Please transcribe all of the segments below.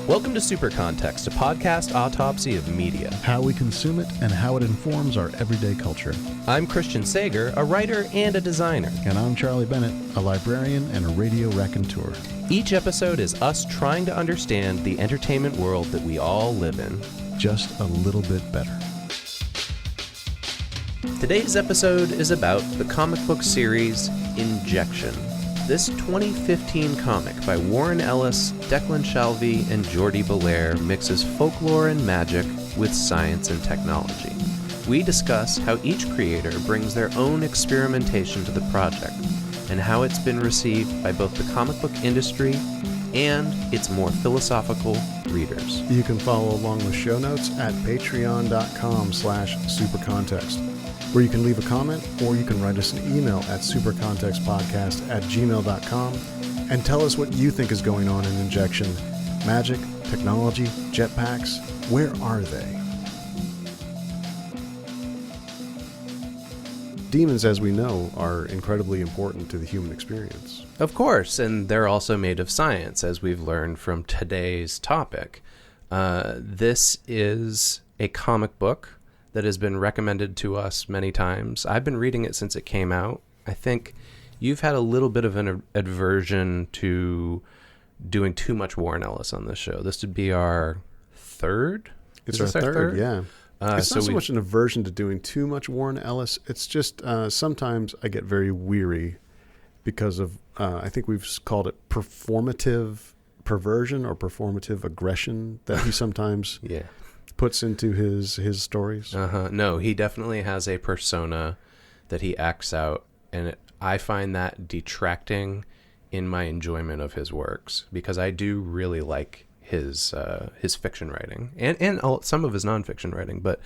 Welcome to Super Context, a podcast autopsy of media. How we consume it and how it informs our everyday culture. I'm Christian Sager, a writer and a designer. And I'm Charlie Bennett, a librarian and a radio raconteur. Each episode is us trying to understand the entertainment world that we all live in. Just a little bit better. Today's episode is about the comic book series Injection. This 2015 comic by Warren Ellis, Declan Shalvey, and Jordie Bellaire mixes folklore and magic with science and technology. We discuss how each creator brings their own experimentation to the project, and how it's been received by both the comic book industry and its more philosophical readers. You can follow along with show notes at patreon.com/supercontext, where you can leave a comment or you can write us an email at supercontextpodcast@gmail.com and tell us what you think is going on in Injection. Magic, technology, jetpacks, where are they? Demons, as we know, are incredibly important to the human experience. Of course, and they're also made of science, as we've learned from today's topic. This is a comic book that has been recommended to us many times. I've been reading it since it came out. I think you've had a little bit of an aversion to doing too much Warren Ellis on this show. This would be our third? It's our third, yeah. It's not so much an aversion to doing too much Warren Ellis. It's just sometimes I get very weary because of, I think we've called it performative perversion or performative aggression that he sometimes puts into his stories. No, he definitely has a persona that he acts out, and I find that detracting in my enjoyment of his works, because I do really like his fiction writing and some of his nonfiction writing. But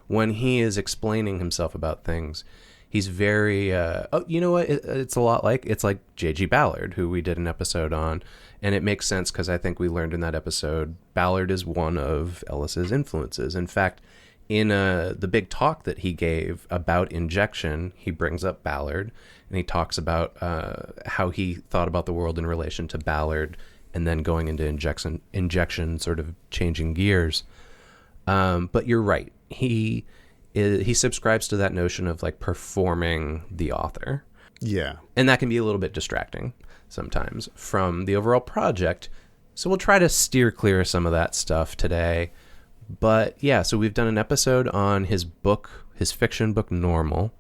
when he is explaining himself about things, he's very you know what, it's like J.G. Ballard, who we did an episode on, and it makes sense because I think we learned in that episode Ballard is one of Ellis's influences. In fact, in the big talk that he gave about Injection, he brings up Ballard, and he talks about how he thought about the world in relation to Ballard, and then going into Injection, sort of changing gears. But you're right. He subscribes to that notion of like performing the author. Yeah. And that can be a little bit distracting sometimes from the overall project. So we'll try to steer clear of some of that stuff today. But yeah, so we've done an episode on his fiction book Normal,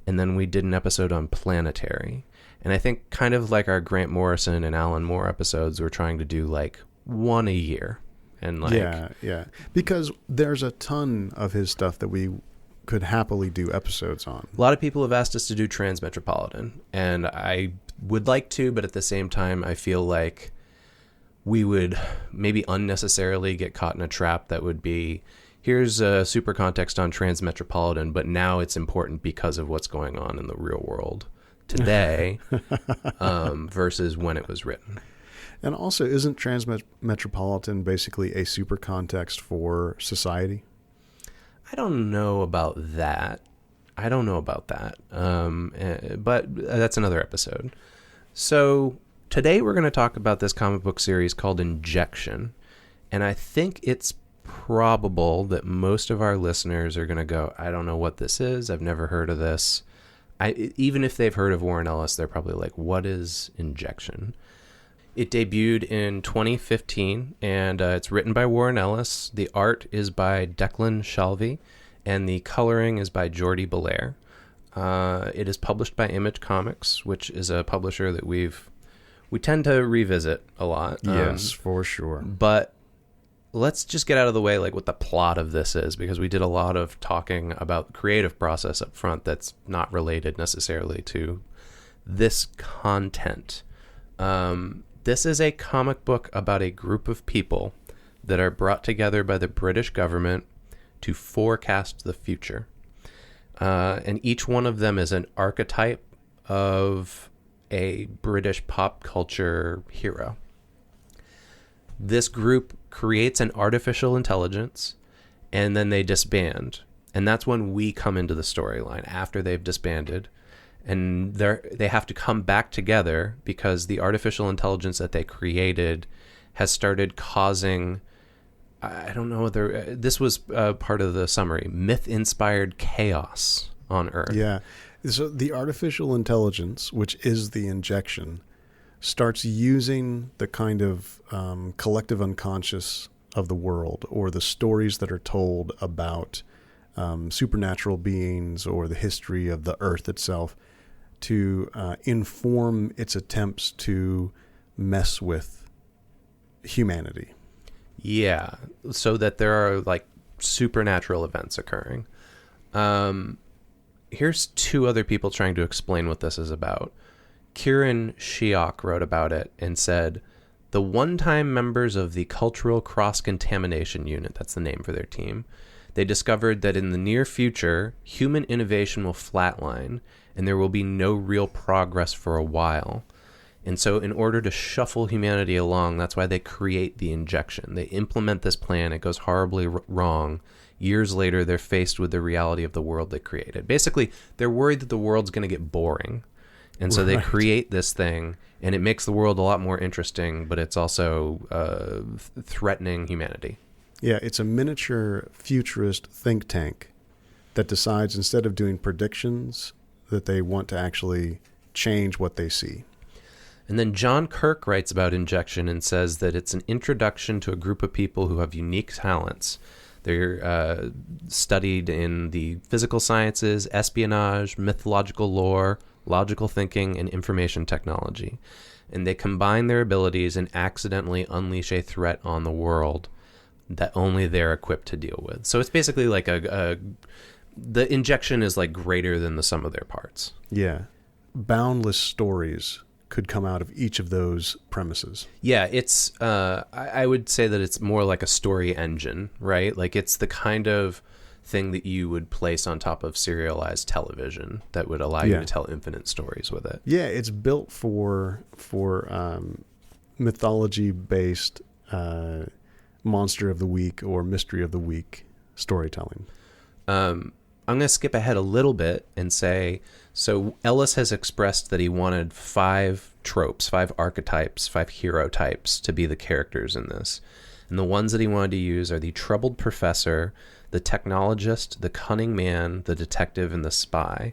and then we did an episode on Planetary. And I think kind of like our Grant Morrison and Alan Moore episodes, we're trying to do like one a year. And like, yeah. Because there's a ton of his stuff that we could happily do episodes on. A lot of people have asked us to do Transmetropolitan, and I would like to, but at the same time, I feel like we would maybe unnecessarily get caught in a trap that would be, here's a super context on Transmetropolitan, but now it's important because of what's going on in the real world today versus when it was written. And also, isn't Transmetropolitan basically a super context for society? I don't know about that. But that's another episode. So today we're going to talk about this comic book series called Injection. And I think it's probable that most of our listeners are going to go, I don't know what this is. I've never heard of this. Even if they've heard of Warren Ellis, they're probably like, what is Injection? It debuted in 2015, and it's written by Warren Ellis. The art is by Declan Shalvey, and the coloring is by Jordie Bellaire. It is published by Image Comics, which is a publisher that we tend to revisit a lot. Yes, for sure. But let's just get out of the way like what the plot of this is, because we did a lot of talking about the creative process up front that's not related necessarily to this content. This is a comic book about a group of people that are brought together by the British government to forecast the future. And each one of them is an archetype of a British pop culture hero. This group creates an artificial intelligence, and then they disband. And that's when we come into the storyline, after they've disbanded. and they have to come back together because the artificial intelligence that they created has started causing, I don't know whether this was part of the summary, myth-inspired chaos on Earth. Yeah. So the artificial intelligence, which is the injection, starts using the kind of collective unconscious of the world, or the stories that are told about supernatural beings or the history of the Earth itself, to inform its attempts to mess with humanity. Yeah, so that there are like supernatural events occurring. Here's two other people trying to explain what this is about. Kieran Shiok wrote about it and said, the one-time members of the Cultural Cross-Contamination Unit, that's the name for their team, they discovered that in the near future, human innovation will flatline and there will be no real progress for a while. And so in order to shuffle humanity along, that's why they create the injection. They implement this plan. It goes horribly wrong. Years later, they're faced with the reality of the world they created. Basically, they're worried that the world's going to get boring. And so they create this thing, and it makes the world a lot more interesting, but it's also threatening humanity. Yeah, it's a miniature futurist think tank that decides, instead of doing predictions, that they want to actually change what they see. And then John Kirk writes about injection and says that it's an introduction to a group of people who have unique talents. They're studied in the physical sciences, espionage, mythological lore, logical thinking, and information technology. And they combine their abilities and accidentally unleash a threat on the world that only they're equipped to deal with. So it's basically like the injection is like greater than the sum of their parts. Yeah. Boundless stories could come out of each of those premises. Yeah, it's I would say that it's more like a story engine, right? Like it's the kind of thing that you would place on top of serialized television that would allow you to tell infinite stories with it. Yeah, it's built for mythology-based monster of the week or mystery of the week storytelling. I'm going to skip ahead a little bit and say, so Ellis has expressed that he wanted 5 tropes, 5 archetypes, 5 hero types to be the characters in this. And the ones that he wanted to use are the troubled professor, the technologist, the cunning man, the detective, and the spy.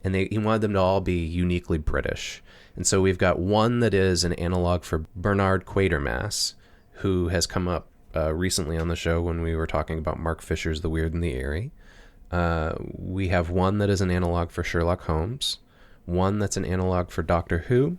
And he wanted them to all be uniquely British. And so we've got one that is an analog for Bernard Quatermass, who has come up recently on the show when we were talking about Mark Fisher's The Weird and the Eerie. We have one that is an analog for Sherlock Holmes, one that's an analog for Doctor Who,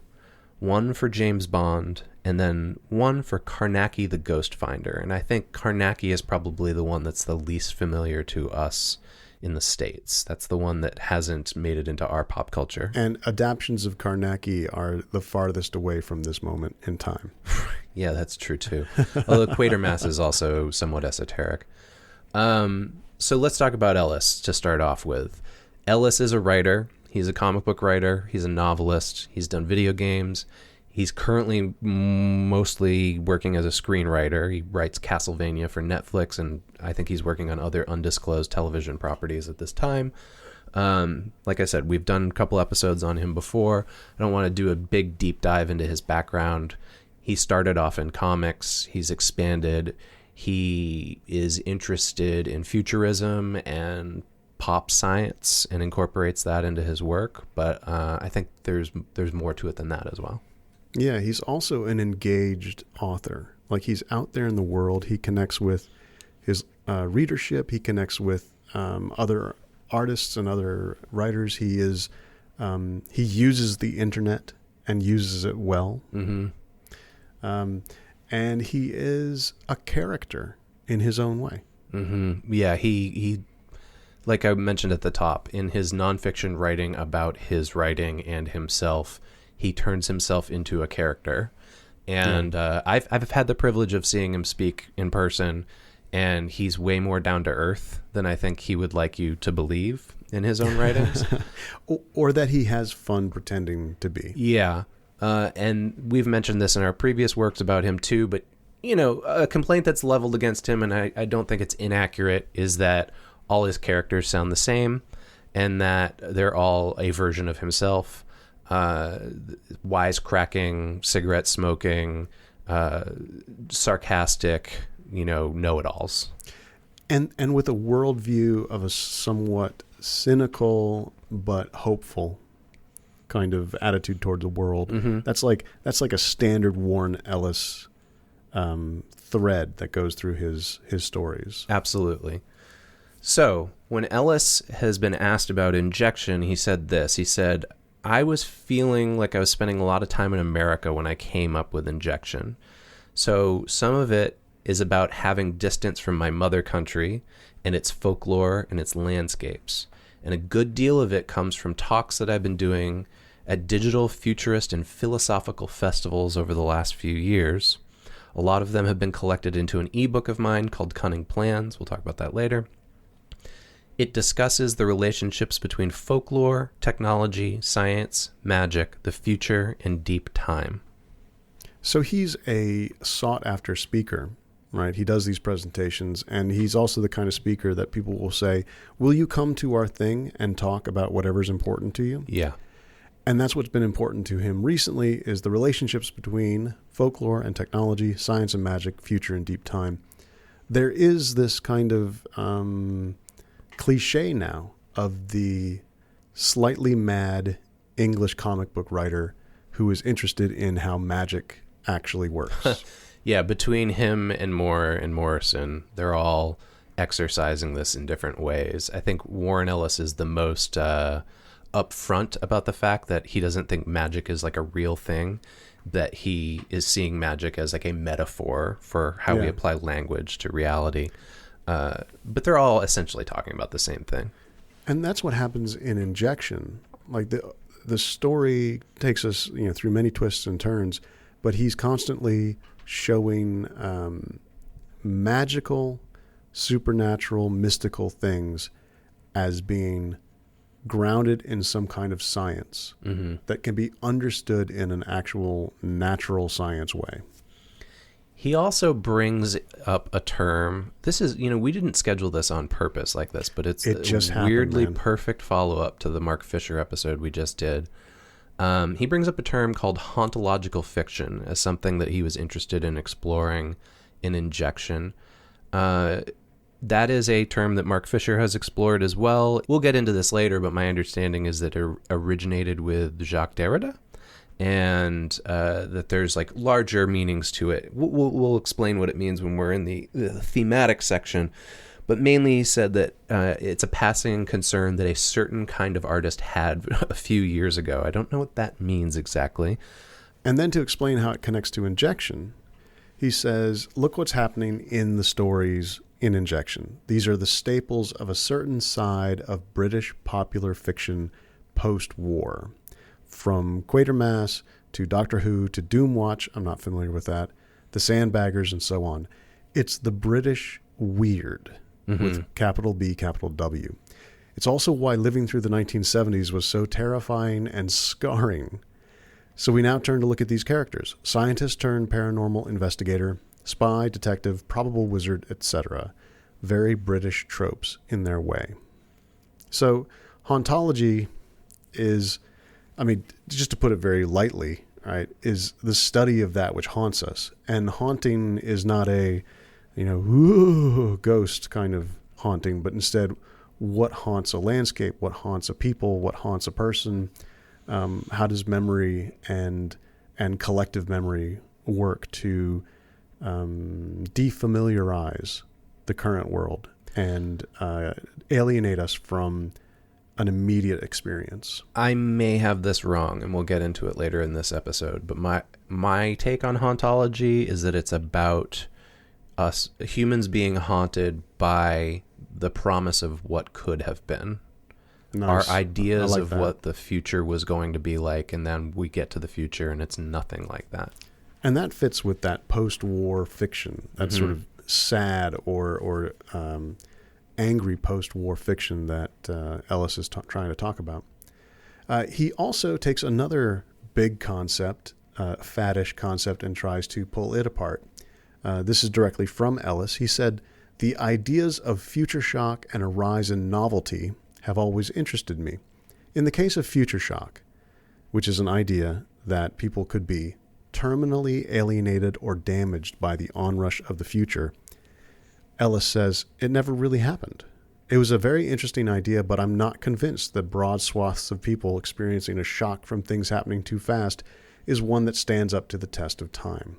one for James Bond, and then one for Carnacki the Ghost Finder. And I think Carnacki is probably the one that's the least familiar to us in the States. That's the one that hasn't made it into our pop culture. And adaptions of Carnacki are the farthest away from this moment in time. Yeah, that's true too. Although Quatermass is also somewhat esoteric. So let's talk about Ellis to start off with. Ellis is a writer. He's a comic book writer. He's a novelist. He's done video games. He's currently mostly working as a screenwriter. He writes Castlevania for Netflix, and I think he's working on other undisclosed television properties at this time. Like I said, we've done a couple episodes on him before. I don't want to do a big deep dive into his background. He started off in comics. He's expanded. He is interested in futurism and pop science and incorporates that into his work. But I think there's more to it than that as well. Yeah, he's also an engaged author. Like, he's out there in the world. He connects with his readership. He connects with other artists and other writers. He uses the internet and uses it well. Mm-hmm. And he is a character in his own way. Mm-hmm. Yeah, he like I mentioned at the top, in his nonfiction writing about his writing and himself, he turns himself into a character. And I've had the privilege of seeing him speak in person, and he's way more down to earth than I think he would like you to believe in his own writings. Or that he has fun pretending to be. Yeah. And we've mentioned this in our previous works about him too, but, you know, a complaint that's leveled against him, and I don't think it's inaccurate, is that all his characters sound the same. and that they're all a version of himself, wisecracking, cigarette smoking, sarcastic, know-it-alls. And with a worldview of a somewhat cynical but hopeful kind of attitude towards the world. Mm-hmm. That's like a standard Warren Ellis thread that goes through his stories. Absolutely. So when Ellis has been asked about injection, he said this. He said, I was feeling like I was spending a lot of time in America when I came up with injection. So some of it is about having distance from my mother country and its folklore and its landscapes. And a good deal of it comes from talks that I've been doing at digital, futurist, and philosophical festivals over the last few years. A lot of them have been collected into an ebook of mine called Cunning Plans. We'll talk about that later. It discusses the relationships between folklore, technology, science, magic, the future, and deep time. So he's a sought-after speaker, right? He does these presentations, and he's also the kind of speaker that people will say, will you come to our thing and talk about whatever's important to you? Yeah. And that's what's been important to him recently is the relationships between folklore and technology, science and magic, future and deep time. There is this kind of cliche now of the slightly mad English comic book writer who is interested in how magic actually works. Yeah, between him and Moore and Morrison, they're all exercising this in different ways. I think Warren Ellis is the most upfront about the fact that he doesn't think magic is like a real thing, that he is seeing magic as like a metaphor for how we apply language to reality. But they're all essentially talking about the same thing. And that's what happens in injection. Like the story takes us through many twists and turns, but he's constantly showing magical, supernatural, mystical things as being grounded in some kind of science that can be understood in an actual natural science way. He also brings up a term. This is, we didn't schedule this on purpose like this, but it just weirdly happened, perfect follow-up to the Mark Fisher episode we just did. He brings up a term called hauntological fiction as something that he was interested in exploring in injection. That is a term that Mark Fisher has explored as well. We'll get into this later, but my understanding is that it originated with Jacques Derrida, and that there's like larger meanings to it. We'll explain what it means when we're in the thematic section. But mainly he said that it's a passing concern that a certain kind of artist had a few years ago. I don't know what that means exactly. And then to explain how it connects to injection, he says, look what's happening in the stories in injection. These are the staples of a certain side of British popular fiction post-war. From Quatermass to Doctor Who to Doomwatch, I'm not familiar with that, the Sandbaggers and so on. It's the British weird. With capital B, capital W. It's also why living through the 1970s was so terrifying and scarring. So we now turn to look at these characters. Scientist turned paranormal investigator, spy, detective, probable wizard, etc. Very British tropes in their way. So hauntology is, just to put it very lightly, right, is the study of that which haunts us. And haunting is not a ghost kind of haunting, but instead what haunts a landscape, what haunts a people, what haunts a person, how does memory and collective memory work to defamiliarize the current world and alienate us from an immediate experience. I may have this wrong, and we'll get into it later in this episode, but my take on hauntology is that it's about us humans being haunted by the promise of what could have been. Nice. Our ideas of what the future was going to be like, and then we get to the future and it's nothing like that. And that fits with that post-war fiction, that sort of sad or angry post-war fiction that Ellis is trying to talk about. He also takes another big concept, faddish concept, and tries to pull it apart. This is directly from Ellis. He said, the ideas of future shock and a rise in novelty have always interested me. In the case of future shock, which is an idea that people could be terminally alienated or damaged by the onrush of the future, Ellis says it never really happened. It was a very interesting idea, but I'm not convinced that broad swaths of people experiencing a shock from things happening too fast is one that stands up to the test of time.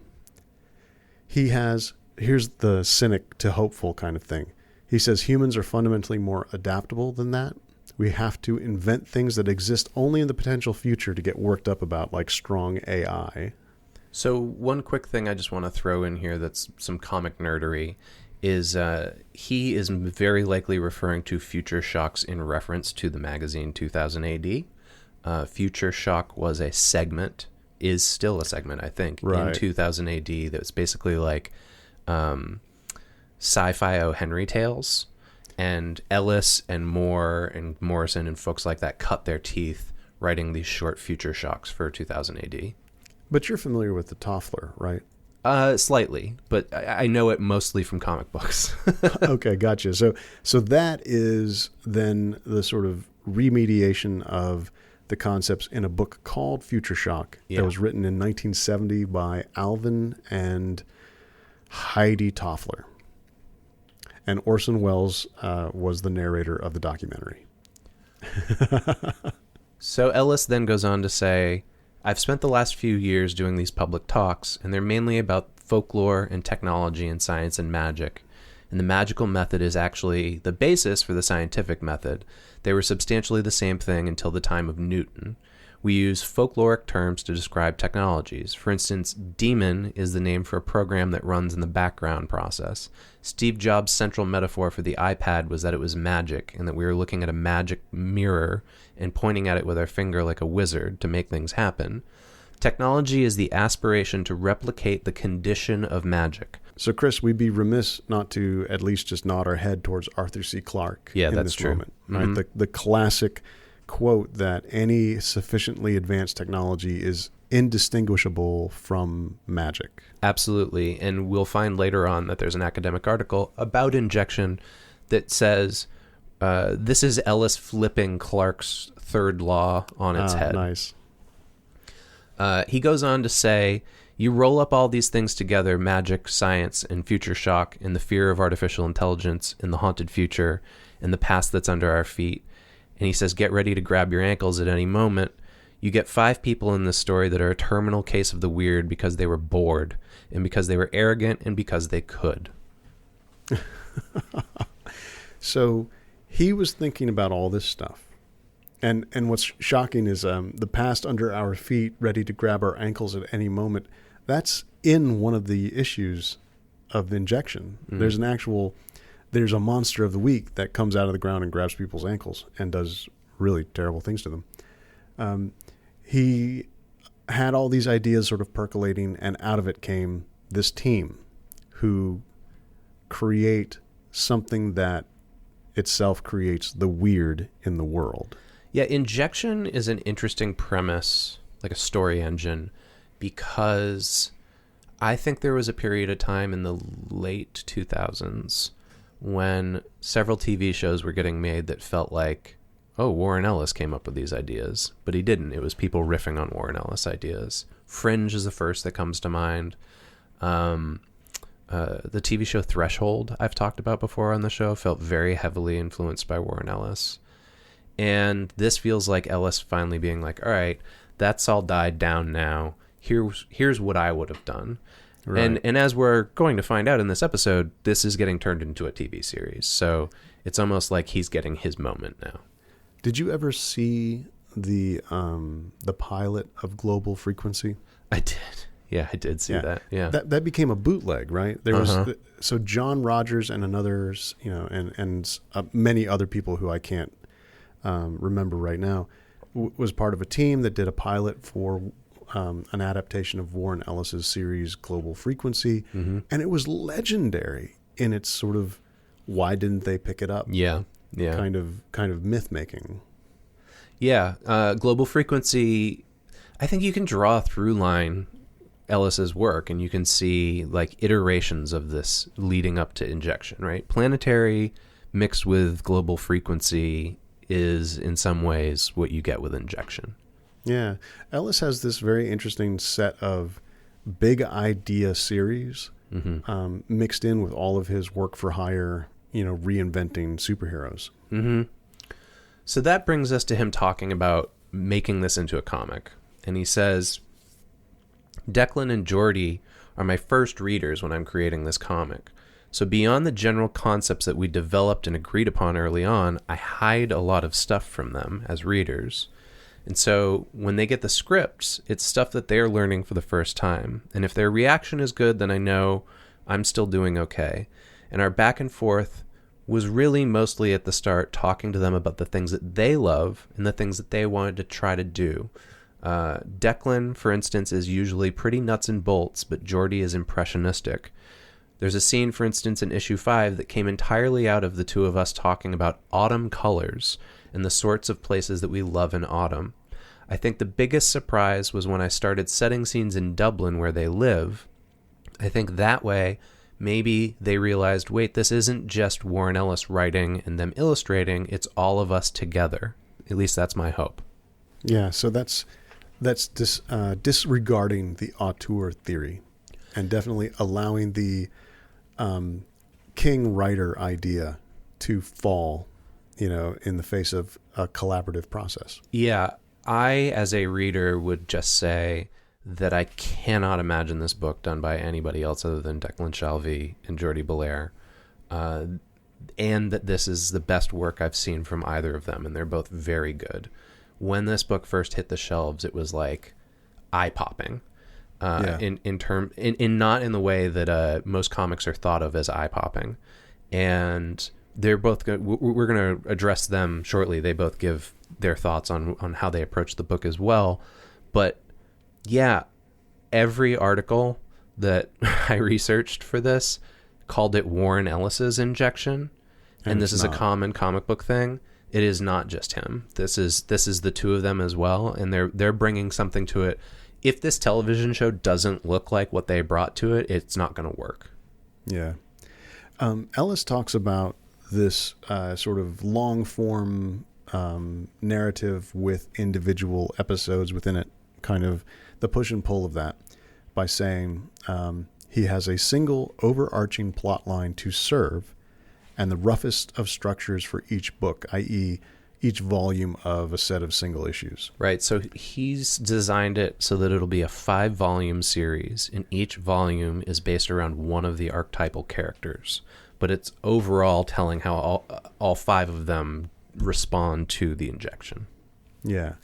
Here's the cynic to hopeful kind of thing. He says humans are fundamentally more adaptable than that. We have to invent things that exist only in the potential future to get worked up about, like strong AI. So one quick thing I just want to throw in here that's some comic nerdery is he is very likely referring to Future Shocks in reference to the magazine 2000 AD. Future Shock was a segment, is still a segment, I think, in 2000 AD that's basically like sci-fi O. Henry tales. And Ellis and Moore and Morrison and folks like that cut their teeth writing these short Future Shocks for 2000 AD. But you're familiar with the Toffler, right? Slightly, but I know it mostly from comic books. Okay, gotcha. So that is then the sort of remediation of the concepts in a book called Future Shock that was written in 1970 by Alvin and Heidi Toffler. And Orson Welles was the narrator of the documentary. So Ellis then goes on to say, I've spent the last few years doing these public talks, and they're mainly about folklore and technology and science and magic. And the magical method is actually the basis for the scientific method. They were substantially the same thing until the time of Newton. We use folkloric terms to describe technologies. For instance, daemon is the name for a program that runs in the background process. Steve Jobs' central metaphor for the iPad was that it was magic, and that we were looking at a magic mirror and pointing at it with our finger like a wizard to make things happen. Technology is the aspiration to replicate the condition of magic. So, Chris, we'd be remiss not to at least just nod our head towards Arthur C. Clarke in that's this true. moment. Right? The classic quote that any sufficiently advanced technology is indistinguishable from magic. Absolutely. And we'll find later on that there's an academic article about injection that says this is Ellis flipping Clarke's third law on its head. Nice. He goes on to say, you roll up all these things together, magic, science, and future shock, and the fear of artificial intelligence, and the haunted future, and the past that's under our feet. And he says, get ready to grab your ankles at any moment. You get 5 people in this story that are a terminal case of the weird because they were bored, and because they were arrogant, and because they could. So he was thinking about all this stuff. And what's shocking is the past under our feet, ready to grab our ankles at any moment. That's in one of the issues of injection. Mm. There's a monster of the week that comes out of the ground and grabs people's ankles and does really terrible things to them. He had all these ideas sort of percolating, and out of it came this team who create something that itself creates the weird in the world. Yeah, injection is an interesting premise, like a story engine, because I think there was a period of time in the late 2000s when several TV shows were getting made that felt like, oh, Warren Ellis came up with these ideas. But he didn't. It was people riffing on Warren Ellis ideas. Fringe is the first that comes to mind. The TV show Threshold, I've talked about before on the show, felt very heavily influenced by Warren Ellis. And this feels like Ellis finally being like, all right, that's all died down now. Here's what I would have done. Right. And as we're going to find out in this episode, this is getting turned into a TV series. So it's almost like he's getting his moment now. Did you ever see the pilot of Global Frequency? I did. Yeah, I did see that. Yeah, that became a bootleg, right? There was so John Rogers and others, and many other people who I can't remember right now, was part of a team that did a pilot for an adaptation of Warren Ellis's series Global Frequency, and it was legendary in its sort of why didn't they pick it up? Yeah. Kind of myth making. Yeah, Global Frequency. I think you can draw a through line Ellis's work, and you can see like iterations of this leading up to injection. Right, planetary mixed with Global Frequency is in some ways what you get with Injection. Yeah. Ellis has this very interesting set of big idea series mixed in with all of his work for hire, reinventing superheroes. Mm-hmm. So that brings us to him talking about making this into a comic. And he says, Declan and Jordie are my first readers when I'm creating this comic. So beyond the general concepts that we developed and agreed upon early on, I hide a lot of stuff from them as readers. And so when they get the scripts, it's stuff that they're learning for the first time. And if their reaction is good, then I know I'm still doing okay. And our back and forth was really mostly at the start talking to them about the things that they love and the things that they wanted to try to do. Declan, for instance, is usually pretty nuts and bolts, but Jordie is impressionistic. There's a scene, for instance, in issue 5 that came entirely out of the two of us talking about autumn colors and the sorts of places that we love in autumn. I think the biggest surprise was when I started setting scenes in Dublin where they live. I think that way, maybe they realized, wait, this isn't just Warren Ellis writing and them illustrating, it's all of us together. At least that's my hope. Yeah, so that's disregarding the auteur theory and definitely allowing the king writer idea to fall, in the face of a collaborative process. Yeah, I, as a reader, would just say that I cannot imagine this book done by anybody else other than Declan Shalvey and Jordie Bellaire, and that this is the best work I've seen from either of them, and they're both very good. When this book first hit the shelves, it was like eye-popping. Not in the way that most comics are thought of as eye-popping. And they're both we're going to address them shortly. They both give their thoughts on how they approach the book as well. But yeah, every article that I researched for this called it Warren Ellis's Injection, and this is a common comic book thing. It is not just him. This is the two of them as well, and they're bringing something to it. If this television show doesn't look like what they brought to it, it's not going to work. Yeah. Ellis talks about this sort of long-form narrative with individual episodes within it, kind of the push and pull of that, by saying he has a single overarching plot line to serve and the roughest of structures for each book, i.e., each volume of a set of single issues. Right. So he's designed it so that it'll be a 5-volume series, and each volume is based around one of the archetypal characters. But it's overall telling how all 5 of them respond to the injection. Yeah.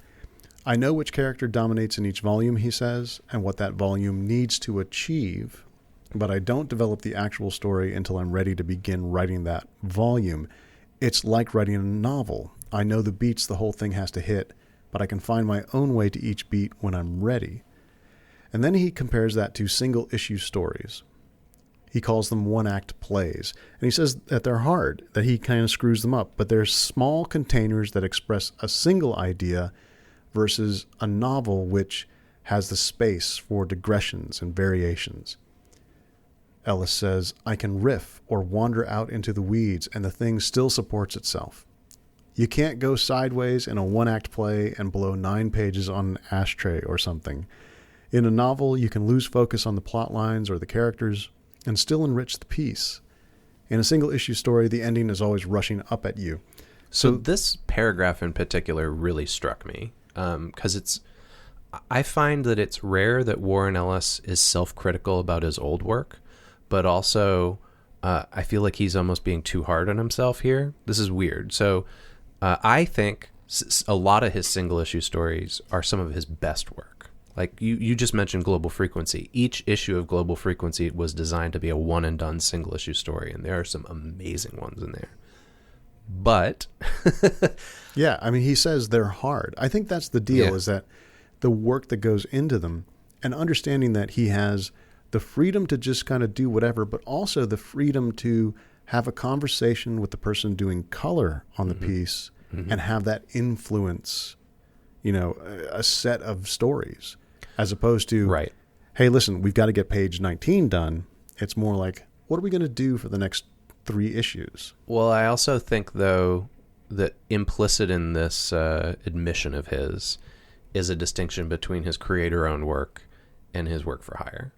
I know which character dominates in each volume, he says, and what that volume needs to achieve, but I don't develop the actual story until I'm ready to begin writing that volume. It's like writing a novel. I know the beats the whole thing has to hit, but I can find my own way to each beat when I'm ready. And then he compares that to single-issue stories. He calls them one-act plays. And he says that they're hard, that he kind of screws them up, but they're small containers that express a single idea versus a novel which has the space for digressions and variations. Ellis says, I can riff or wander out into the weeds and the thing still supports itself. You can't go sideways in a one-act play and blow 9 pages on an ashtray or something. In a novel, you can lose focus on the plot lines or the characters and still enrich the piece. In a single-issue story, the ending is always rushing up at you. So this paragraph in particular really struck me, because I find that it's rare that Warren Ellis is self-critical about his old work, but also I feel like he's almost being too hard on himself here. This is weird. So I think a lot of his single-issue stories are some of his best work. Like you just mentioned Global Frequency. Each issue of Global Frequency was designed to be a one-and-done single-issue story, and there are some amazing ones in there. But yeah, I mean, he says they're hard. I think that's the deal, is that the work that goes into them, and understanding that he has the freedom to just kind of do whatever, but also the freedom to have a conversation with the person doing color on the piece and have that influence, a set of stories, as opposed to, hey, listen, we've got to get page 19 done. It's more like, what are we going to do for the next 3 issues? Well, I also think, though, that implicit in this admission of his is a distinction between his creator-owned work and his work for hire.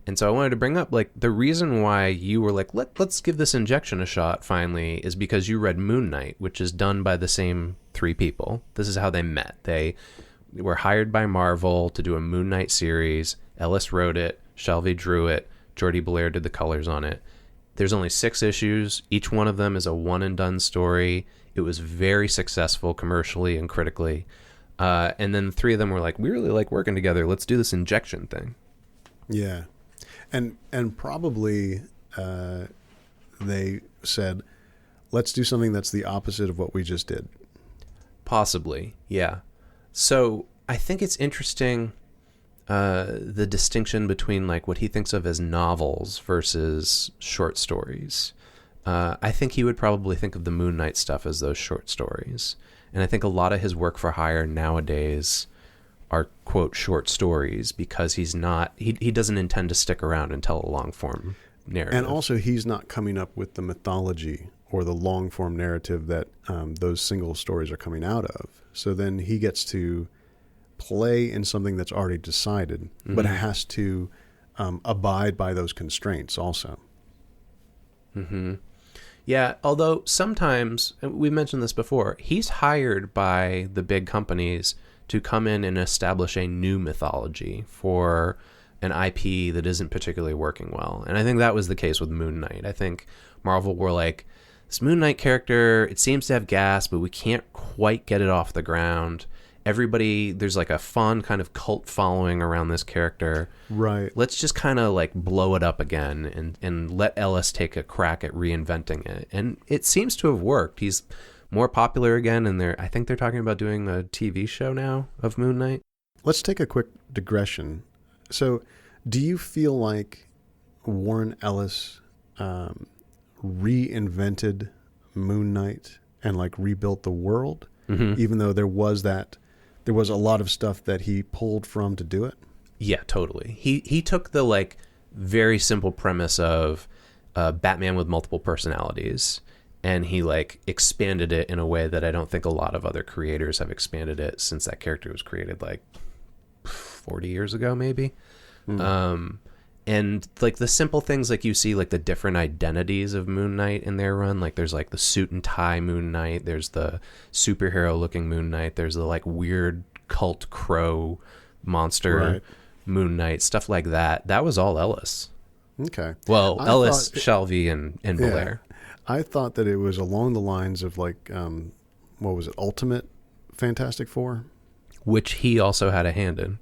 And so I wanted to bring up, like, the reason why you were like, let's give this injection a shot finally is because you read Moon Knight, which is done by the same three people. This is how they met. They were hired by Marvel to do a Moon Knight series. Ellis wrote it. Shalvey drew it. Jordie Bellaire did the colors on it. There's only 6 issues. Each one of them is a one-and-done story. It was very successful commercially and critically. And then 3 of them were like, we really like working together. Let's do this injection thing. Yeah. And probably they said, let's do something that's the opposite of what we just did. Possibly, yeah. So I think it's interesting, the distinction between like what he thinks of as novels versus short stories. I think he would probably think of the Moon Knight stuff as those short stories. And I think a lot of his work for hire nowadays are, quote, short stories because he doesn't intend to stick around and tell a long form narrative. And also he's not coming up with the mythology or the long form narrative that those single stories are coming out of. So then he gets to play in something that's already decided, but has to abide by those constraints also. Mm-hmm. Yeah, although sometimes, and we mentioned this before, he's hired by the big companies to come in and establish a new mythology for an IP that isn't particularly working well. And I think that was the case with Moon Knight. I think Marvel were like, this Moon Knight character, it seems to have gas, but we can't quite get it off the ground. There's like a fun kind of cult following around this character. Right. Let's just kind of like blow it up again and let Ellis take a crack at reinventing it. And it seems to have worked. He's more popular again, and I think they're talking about doing a TV show now of Moon Knight. Let's take a quick digression. So do you feel like Warren Ellis reinvented Moon Knight and like rebuilt the world, even though there was a lot of stuff that he pulled from to do it? Yeah, totally. He took the like very simple premise of Batman with multiple personalities, and he like expanded it in a way that I don't think a lot of other creators have expanded it since that character was created like 40 years ago, maybe. And like the simple things, like you see like the different identities of Moon Knight in their run. Like there's like the suit and tie Moon Knight. There's the superhero looking Moon Knight. There's the like weird cult crow monster Moon Knight, stuff like that. That was all Ellis. Okay. Well, Ellis, Shalvey, and Bellaire. I thought that it was along the lines of like, what was it, Ultimate Fantastic Four? Which he also had a hand in.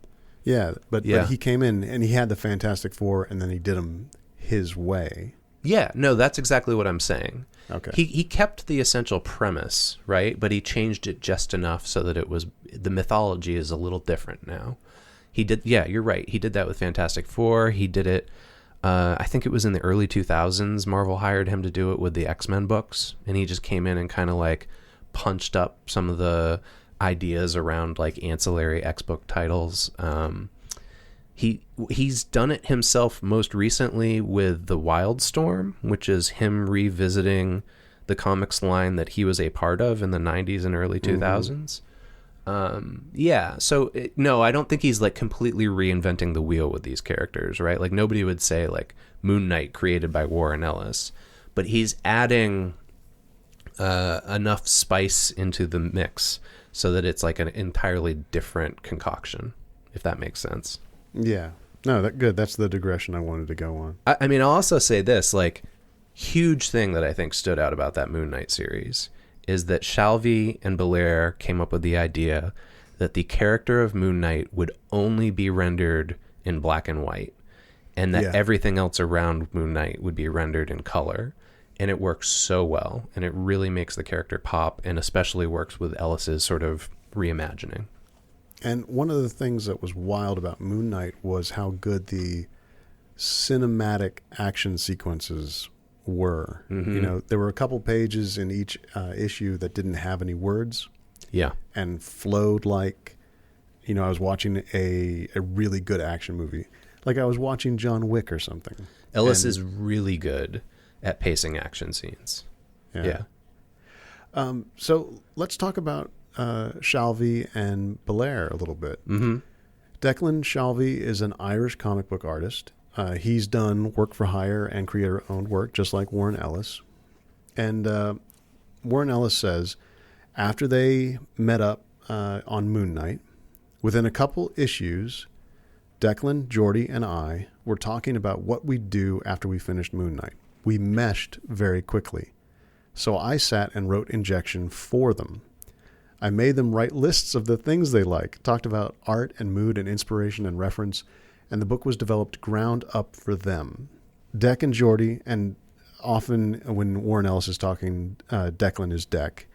Yeah, but he came in and he had the Fantastic Four, and then he did them his way. Yeah, no, that's exactly what I'm saying. Okay. He kept the essential premise, right? But he changed it just enough so that the mythology is a little different now. You're right. He did that with Fantastic Four. He did it, I think it was in the early 2000s. Marvel hired him to do it with the X-Men books, and he just came in and kind of like punched up some of the ideas around like ancillary X-book titles. He's done it himself most recently with The Wildstorm, which is him revisiting the comics line that he was a part of in the 90s and early 2000s. No, I don't think he's like completely reinventing the wheel with these characters, right? Like nobody would say like Moon Knight created by Warren Ellis, but he's adding enough spice into the mix so that it's like an entirely different concoction, if that makes sense. Yeah. No, that's the digression I wanted to go on. I mean, I'll also say this, like, huge thing that I think stood out about that Moon Knight series is that Shalvey and Bellaire came up with the idea that the character of Moon Knight would only be rendered in black and white, and that everything else around Moon Knight would be rendered in color. And it works so well, and it really makes the character pop, and especially works with Ellis's sort of reimagining. And one of the things that was wild about Moon Knight was how good the cinematic action sequences were. You know, there were a couple pages in each issue that didn't have any words. Yeah. And flowed like, you know, I was watching a really good action movie. Like I was watching John Wick or something. Ellis is really good at pacing action scenes. Yeah. So let's talk about Shalvey and Bellaire a little bit. Mm-hmm. Declan Shalvey is an Irish comic book artist. He's done work for hire and creator-owned work, just like Warren Ellis. And Warren Ellis says, after they met up on Moon Knight, within a couple issues, Declan, Jordie, and I were talking about what we'd do after we finished Moon Knight. We meshed very quickly. So I sat and wrote Injection for them. I made them write lists of the things they like, talked about art and mood and inspiration and reference, and the book was developed ground up for them. Dec and Jordie, and often when Warren Ellis is talking, Declan is Dec.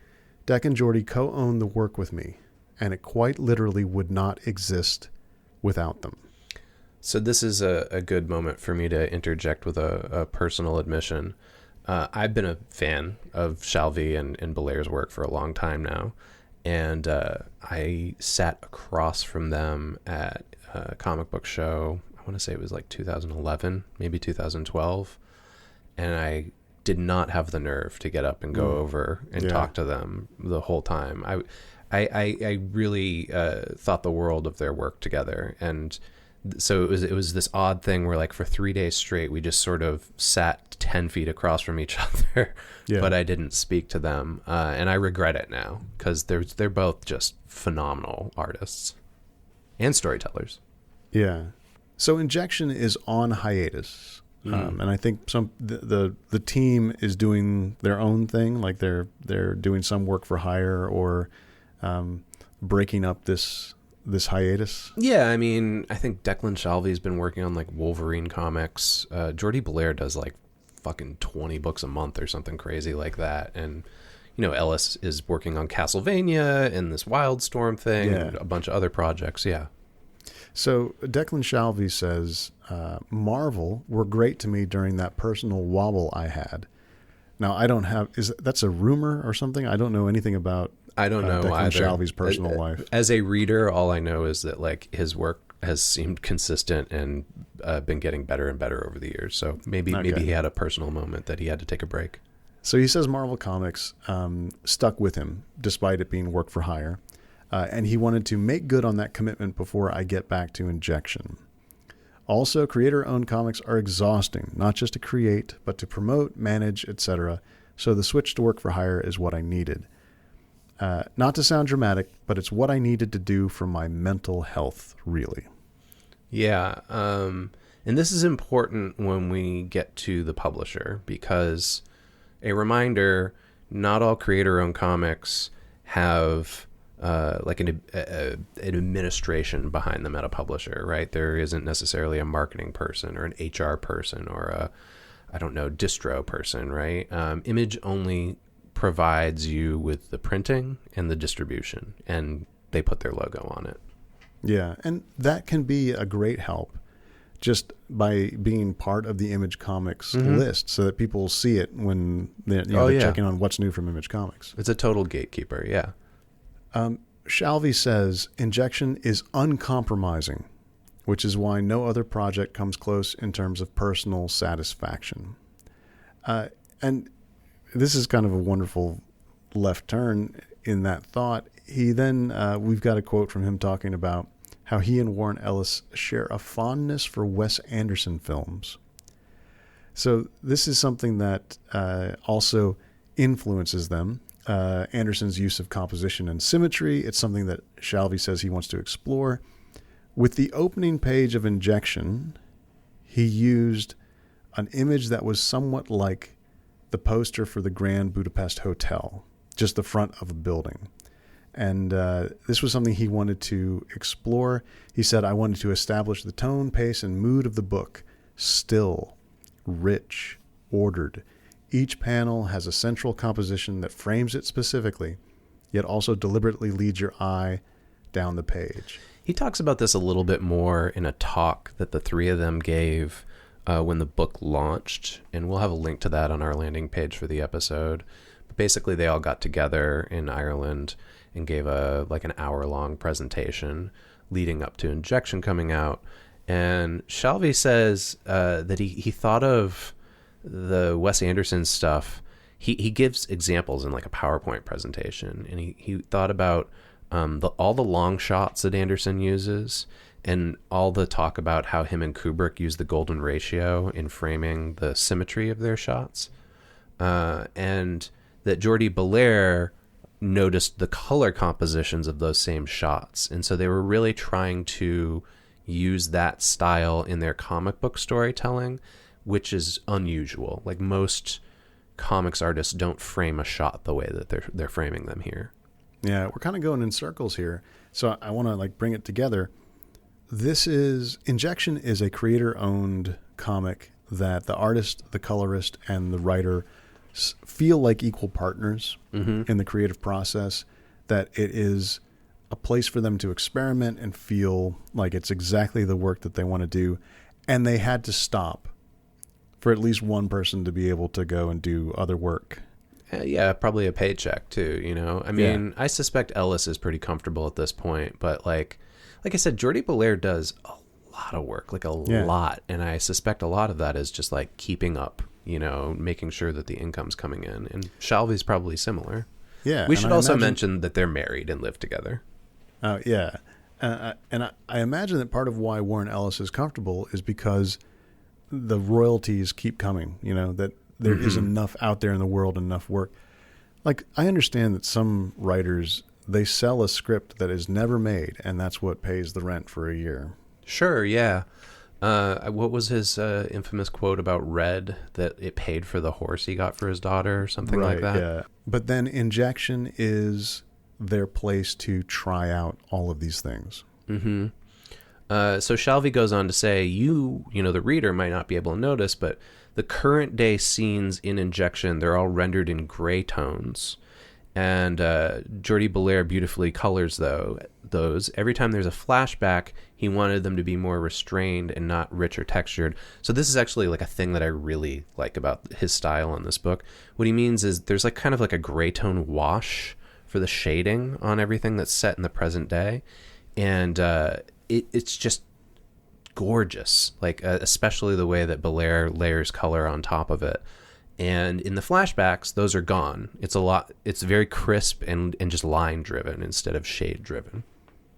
Dec and Jordie co-own the work with me, and it quite literally would not exist without them. So this is a good moment for me to interject with a personal admission. I've been a fan of Shalvey and Bellaire's work for a long time now, and I sat across from them at a comic book show. I want to say it was like 2011, maybe 2012, and I did not have the nerve to get up and go over and talk to them the whole time. I really thought the world of their work together, and so it was this odd thing where, like, for 3 days straight we just sort of sat 10 feet across from each other, but I didn't speak to them, and I regret it now because they're both just phenomenal artists and storytellers. Yeah. So Injection is on hiatus, and I think the team is doing their own thing, like they're doing some work for hire or breaking up this hiatus. Yeah, I mean, I think Declan Shalvey's been working on like Wolverine comics. Jordie Bellaire does like fucking 20 books a month or something crazy like that. And, you know, Ellis is working on Castlevania and this Wildstorm thing and a bunch of other projects. Yeah. So Declan Shalvey says, Marvel were great to me during that personal wobble I had. Now, I don't have, that's a rumor or something? I don't know anything about I don't know Declan either. Shalvey's personal life. As a reader, all I know is that like his work has seemed consistent and been getting better and better over the years. So maybe he had a personal moment that he had to take a break. So he says Marvel Comics stuck with him despite it being work for hire, and he wanted to make good on that commitment before I get back to Injection. Also, creator-owned comics are exhausting, not just to create, but to promote, manage, etc. So the switch to work for hire is what I needed. Not to sound dramatic, but it's what I needed to do for my mental health, really. Yeah. And this is important when we get to the publisher, because a reminder, not all creator-owned comics have like an administration behind them at a publisher, right? There isn't necessarily a marketing person or an HR person or a, distro person, right? Image only provides you with the printing and the distribution, and they put their logo on it. Yeah, and that can be a great help just by being part of the Image Comics list so that people see it when they're checking on what's new from Image Comics. It's a total gatekeeper, yeah. Shalvey says, Injection is uncompromising, which is why no other project comes close in terms of personal satisfaction. And this is kind of a wonderful left turn in that thought. He then, we've got a quote from him talking about how he and Warren Ellis share a fondness for Wes Anderson films. So this is something that also influences them. Anderson's use of composition and symmetry. It's something that Shalvey says he wants to explore. With the opening page of Injection, he used an image that was somewhat like the poster for the Grand Budapest Hotel, just the front of a building. And this was something he wanted to explore. He said, I wanted to establish the tone, pace, and mood of the book. Still, rich, ordered. Each panel has a central composition that frames it specifically, yet also deliberately leads your eye down the page. He talks about this a little bit more in a talk that the three of them gave when the book launched, and we'll have a link to that on our landing page for the episode. But basically, they all got together in Ireland and gave an hour-long presentation leading up to Injection coming out. And Shalvey says that he thought of the Wes Anderson stuff he gives examples in like a PowerPoint presentation, and he thought about all the long shots that Anderson uses, and all the talk about how him and Kubrick use the golden ratio in framing the symmetry of their shots, and that Jordie Bellaire noticed the color compositions of those same shots, and so they were really trying to use that style in their comic book storytelling, which is unusual. Like, most comics artists don't frame a shot the way that they're framing them here. Yeah, we're kind of going in circles here. So I want to like bring it together. Injection is a creator-owned comic that the artist, the colorist, and the writer feel like equal partners in the creative process, that it is a place for them to experiment and feel like it's exactly the work that they want to do. And they had to stop for at least one person to be able to go and do other work. Yeah, probably a paycheck too, you know? I mean, I suspect Ellis is pretty comfortable at this point, but like I said, Jordie Bellaire does a lot of work, like a lot. And I suspect a lot of that is just like keeping up, you know, making sure that the income's coming in. And Shalvey's probably similar. Yeah. We should also mention that they're married and live together. Yeah. And I imagine that part of why Warren Ellis is comfortable is because the royalties keep coming, you know, that there is enough out there in the world, enough work. Like, I understand that some writers, they sell a script that is never made, and that's what pays the rent for a year. Sure, yeah. What was his infamous quote about Red, that it paid for the horse he got for his daughter or something like that? Yeah. But then Injection is their place to try out all of these things. So Shalvey goes on to say, you know, the reader might not be able to notice, but the current day scenes in Injection, they're all rendered in gray tones. And Jordie Bellaire beautifully colors those. Every time there's a flashback, he wanted them to be more restrained and not rich or textured. So this is actually like a thing that I really like about his style in this book. What he means is there's like kind of like a gray tone wash for the shading on everything that's set in the present day. And it's just gorgeous, like especially the way that Bellaire layers color on top of it. And in the flashbacks, those are gone. It's very crisp and just line driven instead of shade driven.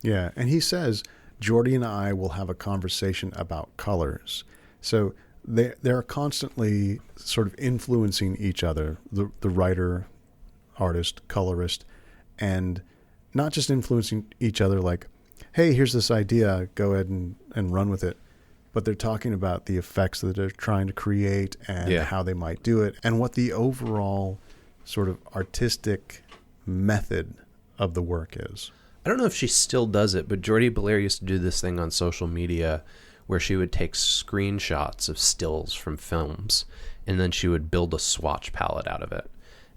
Yeah. And he says, Jordie and I will have a conversation about colors. So they're constantly sort of influencing each other, the writer, artist, colorist, and not just influencing each other like, hey, here's this idea, go ahead and run with it. But they're talking about the effects that they're trying to create and how they might do it and what the overall sort of artistic method of the work is. I don't know if she still does it, but Jordie Bellaire used to do this thing on social media where she would take screenshots of stills from films and then she would build a swatch palette out of it,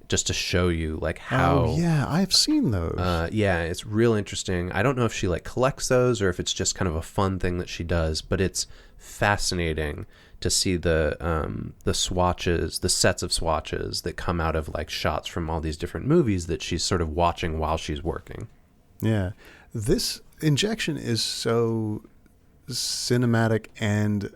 just to show you like how. Oh yeah, I've seen those. Yeah, it's real interesting. I don't know if she like collects those or if it's just kind of a fun thing that she does, but it's fascinating to see the swatches, the sets of swatches that come out of like shots from all these different movies that she's sort of watching while she's working. Yeah, this Injection is so cinematic and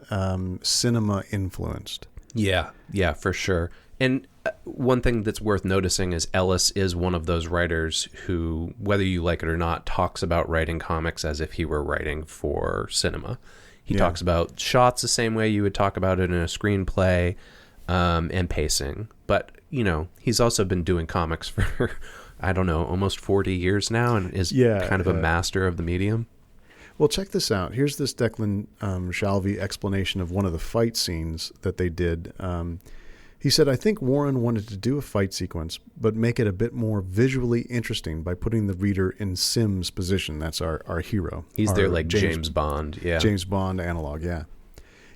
cinema influenced. Yeah, for sure. And one thing that's worth noticing is Ellis is one of those writers who, whether you like it or not, talks about writing comics as if he were writing for cinema. He talks about shots the same way you would talk about it in a screenplay, and pacing. But, you know, he's also been doing comics for, I don't know, almost 40 years now and is kind of a master of the medium. Well, check this out. Here's this Declan Shalvey explanation of one of the fight scenes that they did. He said, I think Warren wanted to do a fight sequence, but make it a bit more visually interesting by putting the reader in Sim's position. That's our hero. He's their like James Bond. Yeah. James Bond analog. Yeah.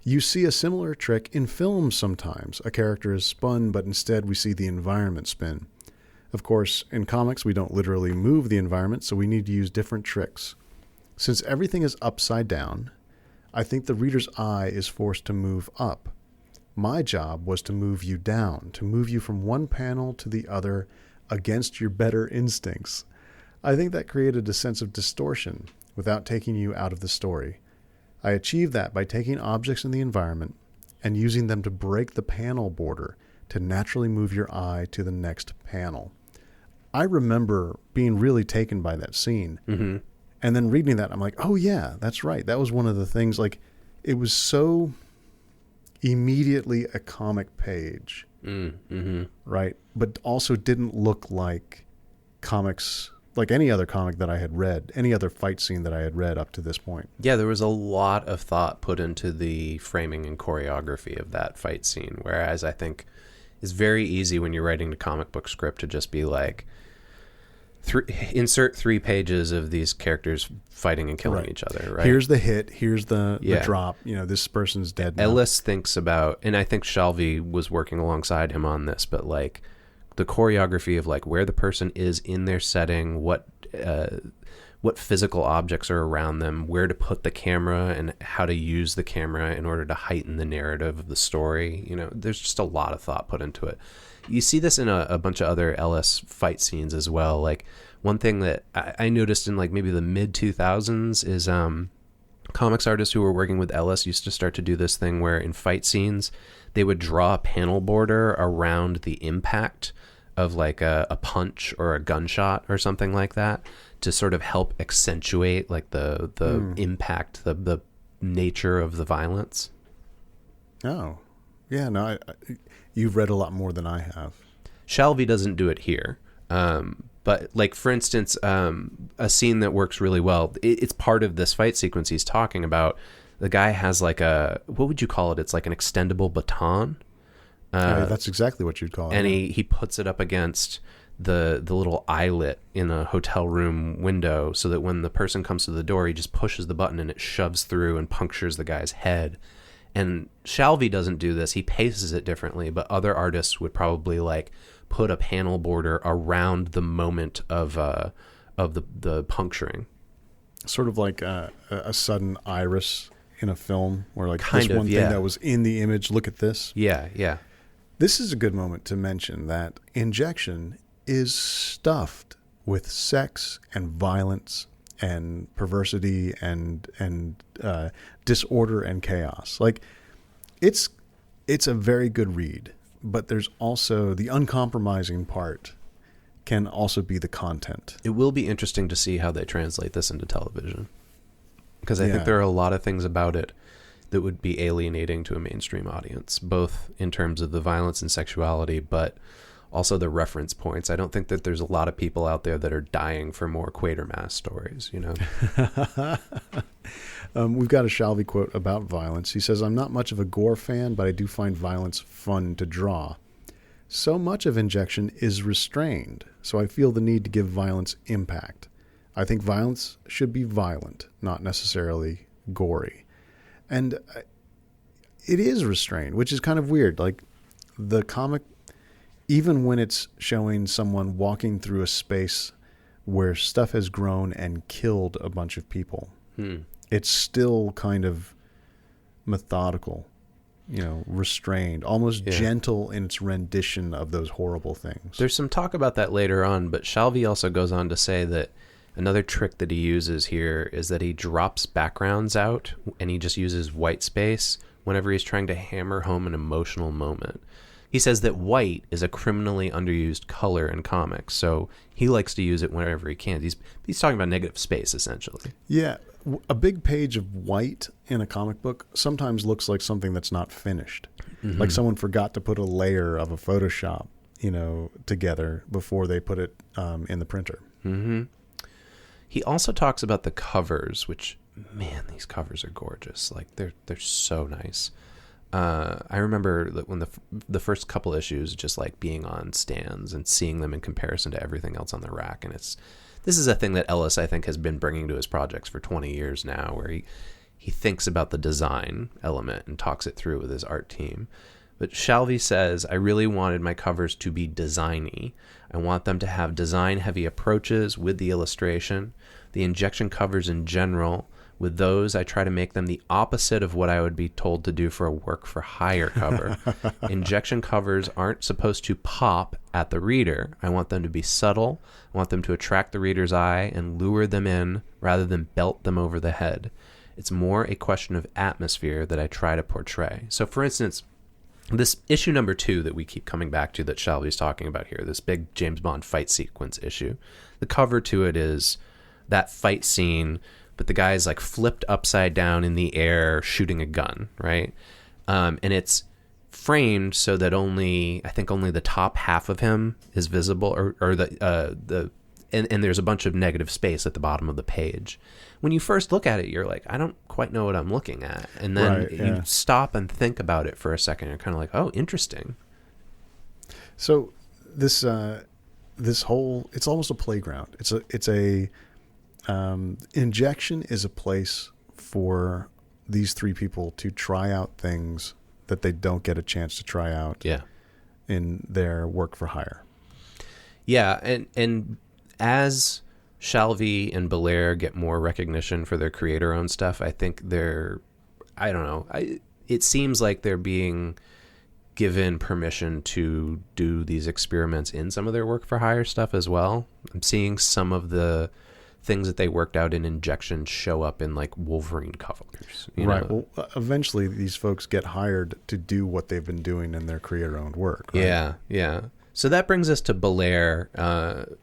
You see a similar trick in films sometimes. A character is spun, but instead we see the environment spin. Of course, in comics, we don't literally move the environment, so we need to use different tricks. Since everything is upside down, I think the reader's eye is forced to move up. My job was to move you down, to move you from one panel to the other against your better instincts. I think that created a sense of distortion without taking you out of the story. I achieved that by taking objects in the environment and using them to break the panel border, to naturally move your eye to the next panel. I remember being really taken by that scene. Mm-hmm. And then reading that, I'm like, oh yeah, that's right. That was one of the things, like, it was so immediately a comic page, mm-hmm. right? But also didn't look like comics, like any other comic that I had read, any other fight scene that I had read up to this point. Yeah, there was a lot of thought put into the framing and choreography of that fight scene, whereas I think it's very easy when you're writing a comic book script to just be like, insert 3 pages of these characters fighting and killing each other, right? Here's the hit, here's the drop, this person's dead now. Ellis thinks about, and I think Shalvey was working alongside him on this, but like the choreography of like where the person is in their setting, what physical objects are around them, where to put the camera and how to use the camera in order to heighten the narrative of the story. There's just a lot of thought put into it. You see this in a bunch of other Ellis fight scenes as well. Like one thing that I noticed in like maybe the mid 2000s is comics artists who were working with Ellis used to start to do this thing where in fight scenes they would draw a panel border around the impact of like a punch or a gunshot or something like that to sort of help accentuate like the impact, the nature of the violence. Oh, yeah, no, you've read a lot more than I have. Shalvey doesn't do it here. But like, for instance, a scene that works really well, it's part of this fight sequence he's talking about. The guy has like what would you call it? It's like an extendable baton. That's exactly what you'd call it. And he puts it up against the little eyelet in a hotel room window so that when the person comes to the door, he just pushes the button and it shoves through and punctures the guy's head. And Shalvey doesn't do this. He paces it differently, but other artists would probably like put a panel border around the moment of the puncturing. Sort of like a sudden iris in a film where like kind this of, one thing that was in the image, look at this. Yeah, yeah. This is a good moment to mention that Injection is stuffed with sex and violence and perversity and disorder and chaos. Like it's a very good read, but there's also the uncompromising part can also be the content. It will be interesting to see how they translate this into television, because I think there are a lot of things about it that would be alienating to a mainstream audience, both in terms of the violence and sexuality, but also the reference points. I don't think that there's a lot of people out there that are dying for more Quatermass stories, We've got a Shalvey quote about violence. He says, "I'm not much of a gore fan, but I do find violence fun to draw. So much of Injection is restrained, so I feel the need to give violence impact. I think violence should be violent, not necessarily gory." And it is restrained, which is kind of weird. Like the comic, even when it's showing someone walking through a space where stuff has grown and killed a bunch of people, it's still kind of methodical, restrained, almost gentle in its rendition of those horrible things. There's some talk about that later on, but Shalvey also goes on to say that another trick that he uses here is that he drops backgrounds out and he just uses white space whenever he's trying to hammer home an emotional moment. He says that white is a criminally underused color in comics, so he likes to use it whenever he can. He's talking about negative space, essentially. Yeah, a big page of white in a comic book sometimes looks like something that's not finished. Mm-hmm. Like someone forgot to put a layer of a Photoshop, together before they put it in the printer. Mm-hmm. He also talks about the covers, which, man, these covers are gorgeous. Like they're so nice. I remember that when the first couple issues, just like being on stands and seeing them in comparison to everything else on the rack, and this is a thing that Ellis, I think, has been bringing to his projects for 20 years now, where he thinks about the design element and talks it through with his art team. But Shalvey says, "I really wanted my covers to be designy. I want them to have design-heavy approaches with the illustration. The Injection covers in general, with those, I try to make them the opposite of what I would be told to do for a work-for-hire cover. Injection covers aren't supposed to pop at the reader. I want them to be subtle. I want them to attract the reader's eye and lure them in rather than belt them over the head. It's more a question of atmosphere that I try to portray." So, for instance, this issue number 2 that we keep coming back to that Shalvey's talking about here, this big James Bond fight sequence issue, the cover to it is that fight scene, but the guy's like flipped upside down in the air shooting a gun, right? And it's framed so that only the top half of him is visible, or and there's a bunch of negative space at the bottom of the page. When you first look at it, you're like, I don't quite know what I'm looking at. And then you stop and think about it for a second. You're kind of like, oh, interesting. So this whole, it's almost a playground. Injection is a place for these 3 people to try out things that they don't get a chance to try out in their work for hire. Yeah. And as Shalvey and Bellaire get more recognition for their creator-owned stuff, I think it seems like they're being given permission to do these experiments in some of their work-for-hire stuff as well. I'm seeing some of the things that they worked out in Injection show up in, like, Wolverine covers. Right. Well, eventually these folks get hired to do what they've been doing in their creator-owned work. Right? Yeah. So that brings us to Bellaire.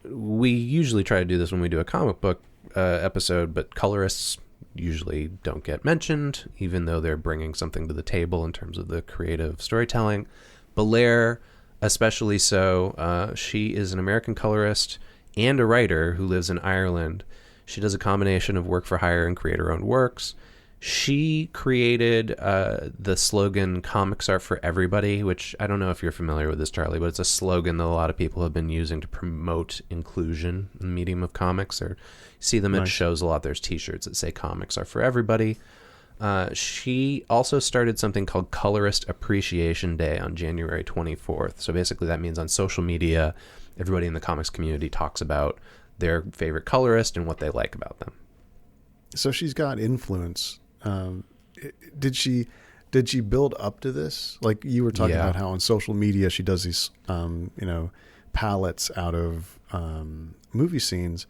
We usually try to do this when we do a comic book episode, but colorists usually don't get mentioned, even though they're bringing something to the table in terms of the creative storytelling. Bellaire, especially so, she is an American colorist and a writer who lives in Ireland. She does a combination of work for hire and creator-owned works. She created the slogan "Comics are for everybody," which I don't know if you're familiar with this, Charlie, but it's a slogan that a lot of people have been using to promote inclusion in the medium of comics. Or you see them at shows a lot. There's T-shirts that say "Comics are for everybody." She also started something called Colorist Appreciation Day on January 24th. So basically that means on social media, everybody in the comics community talks about their favorite colorist and what they like about them. So she's got influence. Did she build up to this? Like you were talking about how on social media she does these, palettes out of movie scenes.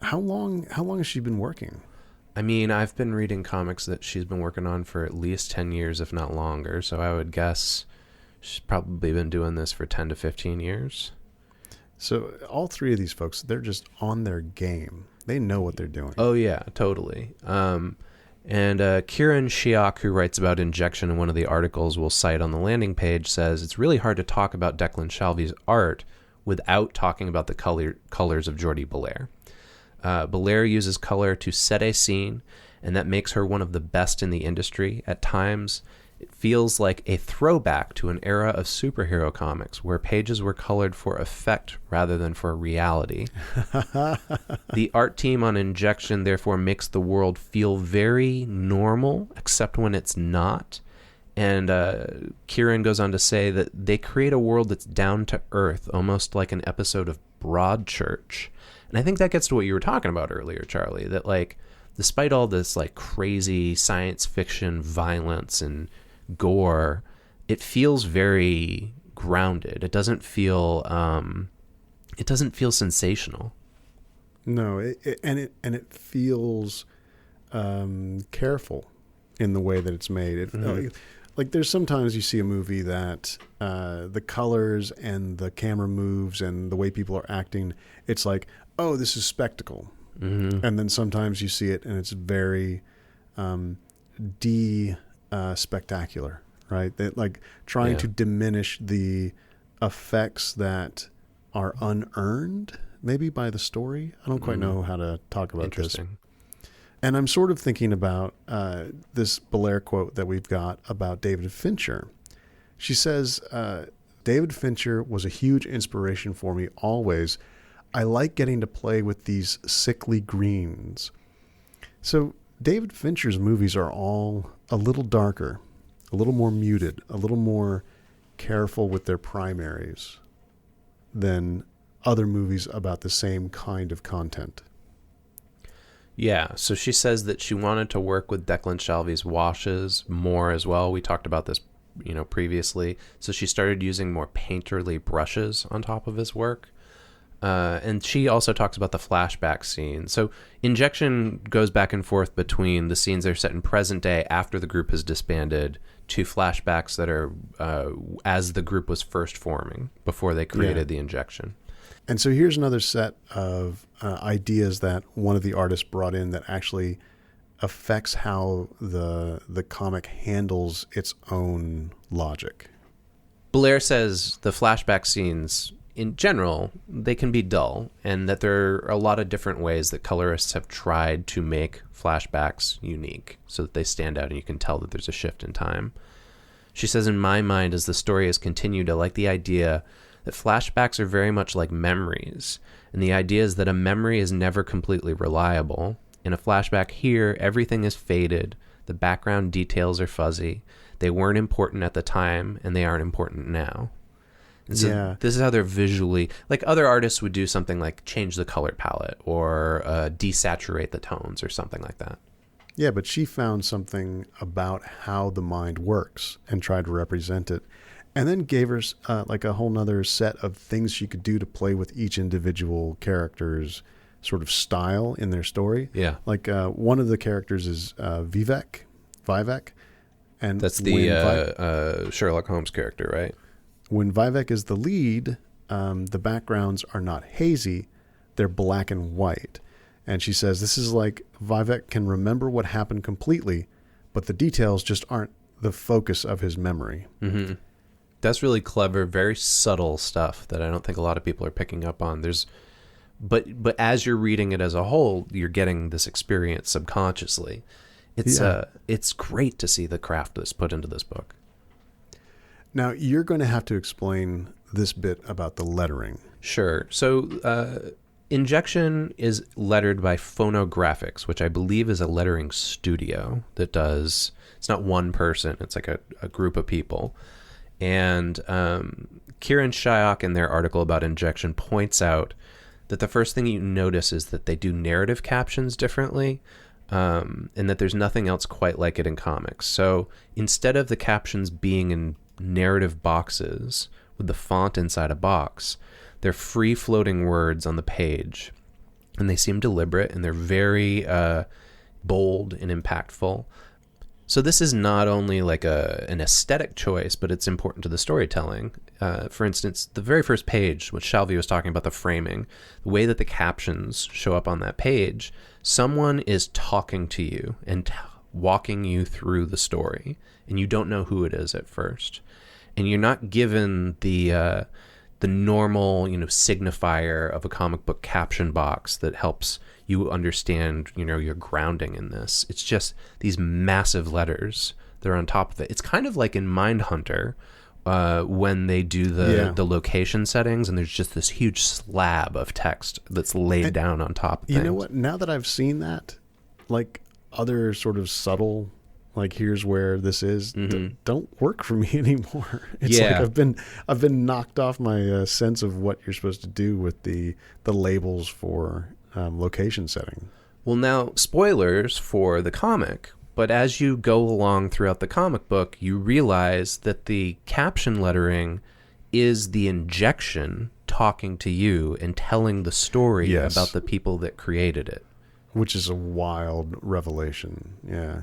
How long has she been working? I mean, I've been reading comics that she's been working on for at least 10 years, if not longer. So I would guess she's probably been doing this for 10 to 15 years. So all 3 of these folks, they're just on their game. They know what they're doing. Oh, yeah, totally. And Kieran Shiok, who writes about Injection in one of the articles we'll cite on the landing page, says it's really hard to talk about Declan Shalvey's art without talking about the colors of Jordie Bellaire. Bellaire uses color to set a scene, and that makes her one of the best in the industry. At times, it feels like a throwback to an era of superhero comics where pages were colored for effect rather than for reality. The art team on Injection therefore makes the world feel very normal, except when it's not. And Kieran goes on to say that they create a world that's down to earth, almost like an episode of Broadchurch. And I think that gets to what you were talking about earlier, Charlie, that like, despite all this like crazy science fiction violence and gore, it feels very grounded. It doesn't feel sensational. No, it feels careful in the way that it's made. Like there's sometimes you see a movie that the colors and the camera moves and the way people are acting, it's like, oh, this is spectacle. And then sometimes you see it and it's very spectacular, right? That like trying to diminish the effects that are unearned, maybe by the story. I don't quite know how to talk about this. And I'm sort of thinking about this Bellaire quote that we've got about David Fincher. She says, David Fincher was a huge inspiration for me always. I like getting to play with these sickly greens. So David Fincher's movies are all a little darker, a little more muted, a little more careful with their primaries than other movies about the same kind of content. Yeah, so she says that she wanted to work with Declan Shalvey's washes more as well. We talked about this, previously. So she started using more painterly brushes on top of his work. And she also talks about the flashback scene. So Injection goes back and forth between the scenes that are set in present day after the group has disbanded to flashbacks that are as the group was first forming before they created the injection. And so here's another set of ideas that one of the artists brought in that actually affects how the comic handles its own logic. Bellaire says the flashback scenes, in general, they can be dull, and that there are a lot of different ways that colorists have tried to make flashbacks unique so that they stand out and you can tell that there's a shift in time. She says, in my mind, as the story has continued, I like the idea that flashbacks are very much like memories, and the idea is that a memory is never completely reliable. In a flashback here, everything is faded, the background details are fuzzy, they weren't important at the time, and they aren't important now. And so this is how they're visually, like other artists would do something like change the color palette or desaturate the tones or something like that. Yeah, but she found something about how the mind works and tried to represent it, and then gave her like a whole nother set of things she could do to play with each individual character's sort of style in their story. Yeah. Like one of the characters is Vivek, and that's the Sherlock Holmes character, right? When Vivek is the lead, the backgrounds are not hazy, they're black and white. And she says this is like Vivek can remember what happened completely, but the details just aren't the focus of his memory. Mm-hmm. That's really clever, very subtle stuff that I don't think a lot of people are picking up on. But as you're reading it as a whole, you're getting this experience subconsciously. It's great to see the craft that's put into this book. Now, you're going to have to explain this bit about the lettering. Sure. So, Injection is lettered by Phonographics, which I believe is a lettering studio that does... It's not one person. It's like a group of people. And Kieran Shyok, in their article about Injection, points out that the first thing you notice is that they do narrative captions differently, and that there's nothing else quite like it in comics. So instead of the captions being in narrative boxes with the font inside a box, they're free-floating words on the page, and they seem deliberate, and they're very bold and impactful. So this is not only like an aesthetic choice, but it's important to the storytelling. For instance, the very first page, which Shalvey was talking about, the framing, the way that the captions show up on that page, someone is talking to you and walking you through the story, and you don't know who it is at first. And you're not given the normal, signifier of a comic book caption box that helps you understand, your grounding in this. It's just these massive letters that are on top of it. It's kind of like in Mindhunter when they do the location settings, and there's just this huge slab of text that's laid down on top of things. You know what? Now that I've seen that, like other sort of subtle, like here's where this is, don't work for me anymore. It's like I've been knocked off my sense of what you're supposed to do with the labels for location setting. Well, now, spoilers for the comic, but as you go along throughout the comic book, you realize that the caption lettering is the injection talking to you and telling the story about the people that created it. Which is a wild revelation, yeah.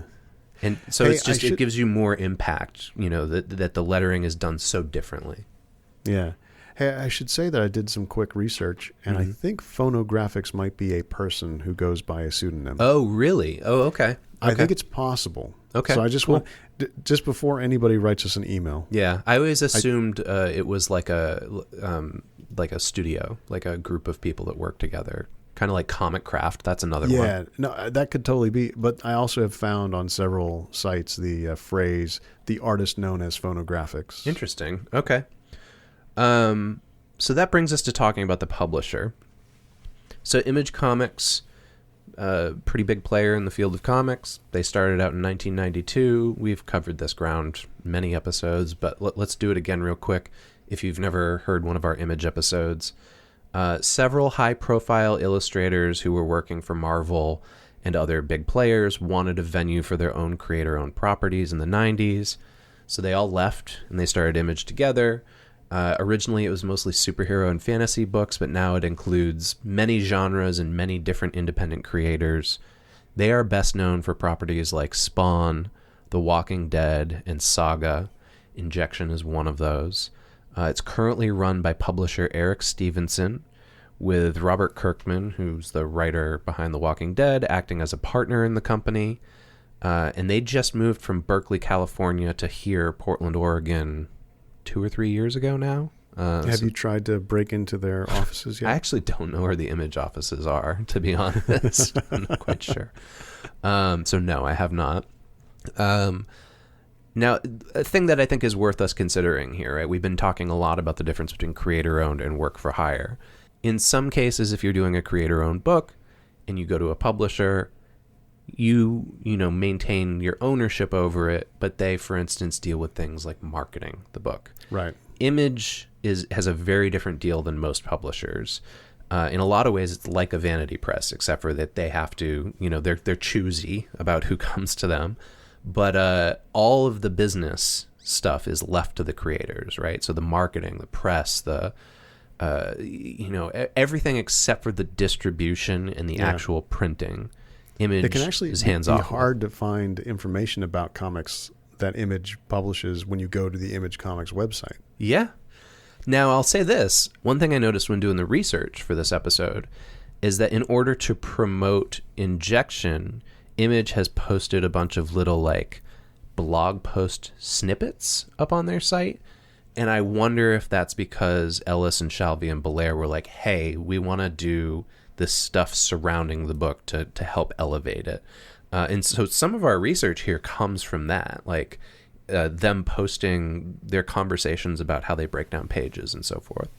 And so it gives you more impact, that the lettering is done so differently. Yeah. Hey, I should say that I did some quick research, and I think Phonographics might be a person who goes by a pseudonym. Oh, really? Oh, okay. I think it's possible. Okay. So I just want, just before anybody writes us an email. Yeah, I always assumed it was like a studio, like a group of people that work together. Kind of like Comic Craft. That's another one. Yeah, no, that could totally be. But I also have found on several sites the phrase, the artist known as Phonographics. Interesting. Okay. So that brings us to talking about the publisher. So Image Comics, pretty big player in the field of comics. They started out in 1992. We've covered this ground many episodes, but let's do it again real quick if you've never heard one of our Image episodes. Several high-profile illustrators who were working for Marvel and other big players wanted a venue for their own creator-owned properties in the 90s, so they all left and they started Image together. Originally, it was mostly superhero and fantasy books, but now it includes many genres and many different independent creators. They are best known for properties like Spawn, The Walking Dead, and Saga. Injection is one of those. It's currently run by publisher Eric Stevenson, with Robert Kirkman, who's the writer behind The Walking Dead, acting as a partner in the company. And they just moved from Berkeley, California to here, Portland, Oregon, 2 or 3 years ago now. Have you tried to break into their offices yet? I actually don't know where the Image offices are, to be honest. I'm not quite sure. So no, I have not. Now, a thing that I think is worth us considering here, right? We've been talking a lot about the difference between creator-owned and work-for-hire. In some cases, if you're doing a creator-owned book and you go to a publisher, you maintain your ownership over it, but they, for instance, deal with things like marketing the book. Right. Image has a very different deal than most publishers. In a lot of ways, it's like a vanity press, except for that they have to, they're choosy about who comes to them. But all of the business stuff is left to the creators, right? So the marketing, the press, everything except for the distribution and the actual printing. Image it can actually is hands off. It's hard to find information about comics that Image publishes when you go to the Image Comics website. Yeah. Now, I'll say this. One thing I noticed when doing the research for this episode is that in order to promote Injection, Image has posted a bunch of little blog post snippets up on their site. And I wonder if that's because Ellis and Shalvey and Bellaire were like, hey, we want to do this stuff surrounding the book to help elevate it. And so some of our research here comes from that, them posting their conversations about how they break down pages and so forth.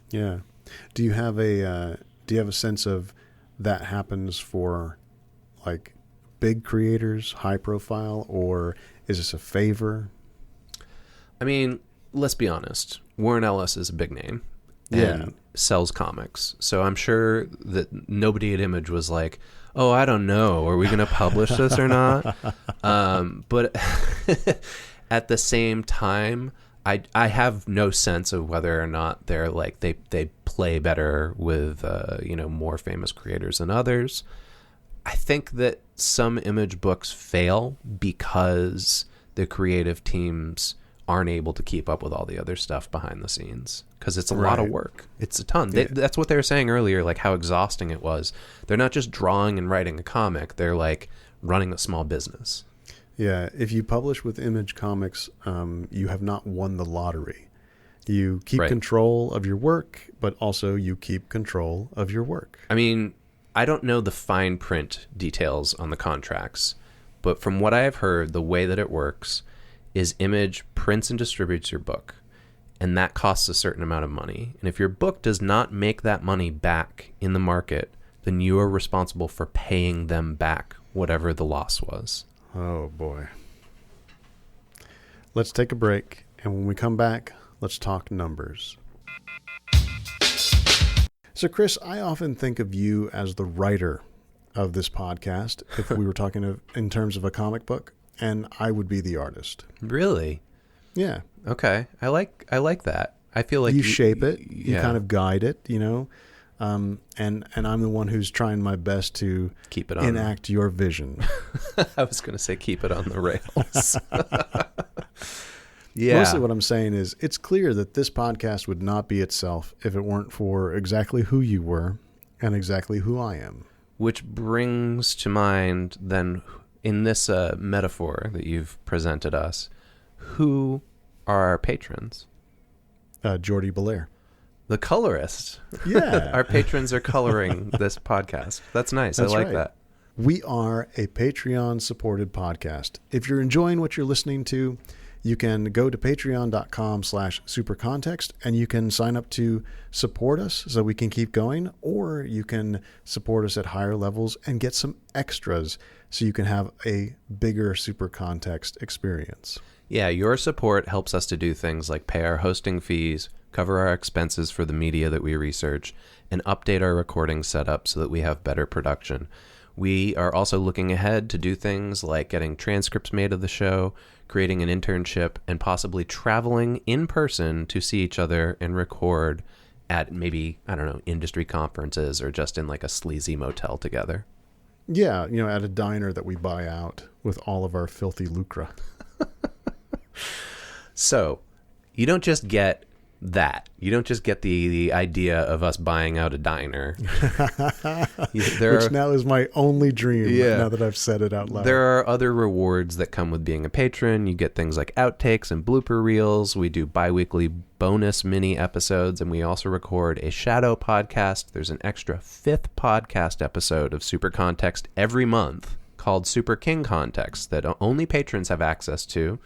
Yeah. Do you have a sense of that happens for big creators, high profile, or is this a favor? I mean, let's be honest. Warren Ellis is a big name and sells comics. So I'm sure that nobody at Image was like, oh, I don't know, are we going to publish this or not? But at the same time, I have no sense of whether or not they're they play better with more famous creators than others. I think that some Image books fail because the creative teams aren't able to keep up with all the other stuff behind the scenes because it's a lot of work. It's a ton. Yeah. That's what they were saying earlier, how exhausting it was. They're not just drawing and writing a comic. They're running a small business. Yeah. If you publish with Image Comics, you have not won the lottery. You keep control of your work, but also you keep control of your work. I mean, I don't know the fine print details on the contracts, but from what I have heard, the way that it works is Image prints and distributes your book, and that costs a certain amount of money. And if your book does not make that money back in the market, then you are responsible for paying them back whatever the loss was. Oh, boy. Let's take a break, and when we come back, let's talk numbers. So, Chris, I often think of you as the writer of this podcast, if we were talking in terms of a comic book, and I would be the artist. Really? Yeah. Okay. I like that. I feel like you shape it, you kind of guide it, and I'm the one who's trying my best to keep it on enact your vision. I was going to say keep it on the rails. Yeah. Mostly what I'm saying is it's clear that this podcast would not be itself if it weren't for exactly who you were and exactly who I am. Which brings to mind then, in this metaphor that you've presented us, who are our patrons? Jordie Bellaire. The colorist. Yeah. Our patrons are coloring this podcast. That's nice. That's I like right. that. We are a Patreon-supported podcast. If you're enjoying what you're listening to, you can go to patreon.com/supercontext and you can sign up to support us so we can keep going, or you can support us at higher levels and get some extras so you can have a bigger Super Context experience. Yeah, your support helps us to do things like pay our hosting fees, cover our expenses for the media that we research, and update our recording setup so that we have better production. We are also looking ahead to do things like getting transcripts made of the show, creating an internship, and possibly traveling in person to see each other and record at maybe, industry conferences or just in a sleazy motel together. Yeah, at a diner that we buy out with all of our filthy lucre. So, you don't just get that. You don't just get the idea of us buying out a diner. Which now is my only dream, now that I've said it out loud. There are other rewards that come with being a patron. You get things like outtakes and blooper reels. We do bi-weekly bonus mini episodes, and we also record a shadow podcast. There's an extra 5th podcast episode of Super Context every month called Super King Context that only patrons have access to.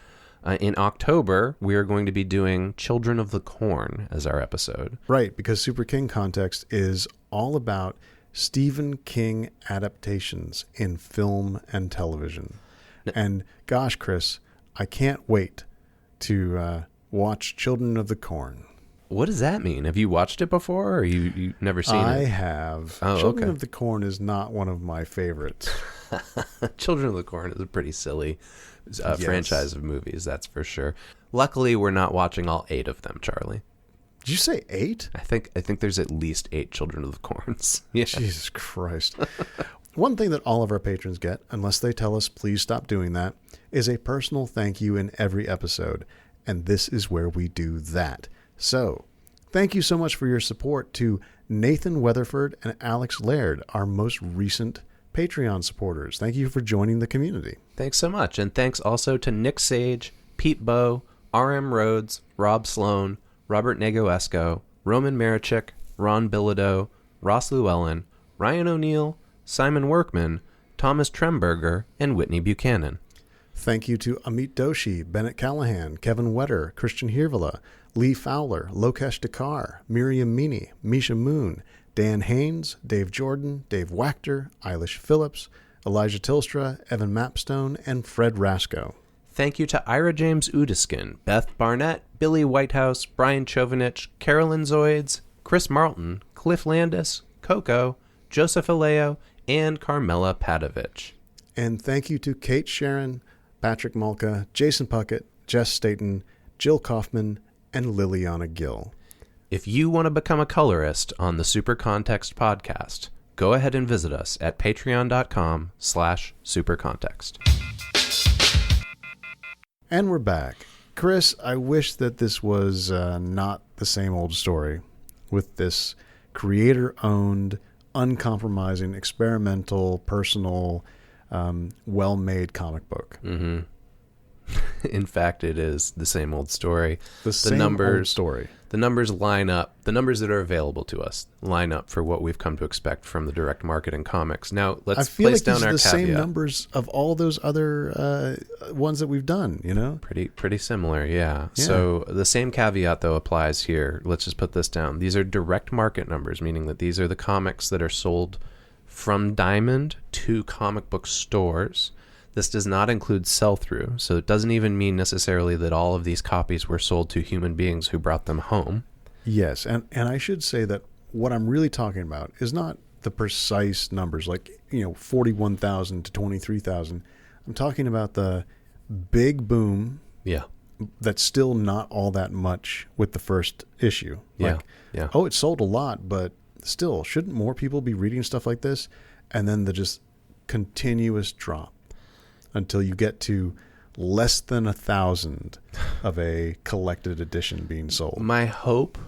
In October, we are going to be doing Children of the Corn as our episode. Right, because Super King Context is all about Stephen King adaptations in film and television. And gosh, Chris, I can't wait to watch Children of the Corn. What does that mean? Have you watched it before, or you've never seen it? I have. Children of the Corn is not one of my favorites. Children of the Corn is a pretty silly franchise of movies, that's for sure. Luckily, we're not watching all 8 of them, Charlie. Did you say 8? I think there's at least 8 Children of the Corns. Yeah. Jesus Christ. One thing that all of our patrons get, unless they tell us please stop doing that, is a personal thank you in every episode. And this is where we do that. So, thank you so much for your support to Nathan Weatherford and Alex Laird, our most recent Patreon supporters. Thank you for joining the community. Thanks so much. And thanks also to Nick Sage, Pete Bowe, R.M. Rhodes, Rob Sloan, Robert Negoesco, Roman Marichik, Ron Bilodeau, Ross Llewellyn, Ryan O'Neill, Simon Workman, Thomas Tremberger, and Whitney Buchanan. Thank you to Amit Doshi, Bennett Callahan, Kevin Wetter, Christian Hirvala, Lee Fowler, Lokesh Dakar, Miriam Meany, Misha Moon, Dan Haynes, Dave Jordan, Dave Wachter, Eilish Phillips, Elijah Tilstra, Evan Mapstone, and Fred Rasco. Thank you to Ira James Udiskin, Beth Barnett, Billy Whitehouse, Brian Chovanich, Carolyn Zoids, Chris Marlton, Cliff Landis, Coco, Joseph Aleo, and Carmela Padovich. And thank you to Kate Sharon, Patrick Malka, Jason Puckett, Jess Staten, Jill Kaufman, and Liliana Gill. If you want to become a colorist on the Super Context podcast, go ahead and visit us at patreon.com/supercontext. And we're back. Chris, I wish that this was not the same old story with this creator-owned, uncompromising, experimental, personal, well-made comic book. Mm-hmm. In fact, it is the same old story. The same old story. The numbers line up. The numbers that are available to us line up for what we've come to expect from the direct market in comics. Now, let's place down our caveat. I feel like these are the same numbers of all those other ones that we've done, Pretty similar, yeah. So the same caveat, though, applies here. Let's just put this down. These are direct market numbers, meaning that these are the comics that are sold from Diamond to comic book stores. This does not include sell-through, so it doesn't even mean necessarily that all of these copies were sold to human beings who brought them home. Yes, and I should say that what I'm really talking about is not the precise numbers, like 41,000 to 23,000. I'm talking about the big boom. Yeah. That's still not all that much with the first issue. Yeah. Oh, it sold a lot, but still, shouldn't more people be reading stuff like this? And then the just continuous drop until you get to less than 1,000 of a collected edition being sold. My hope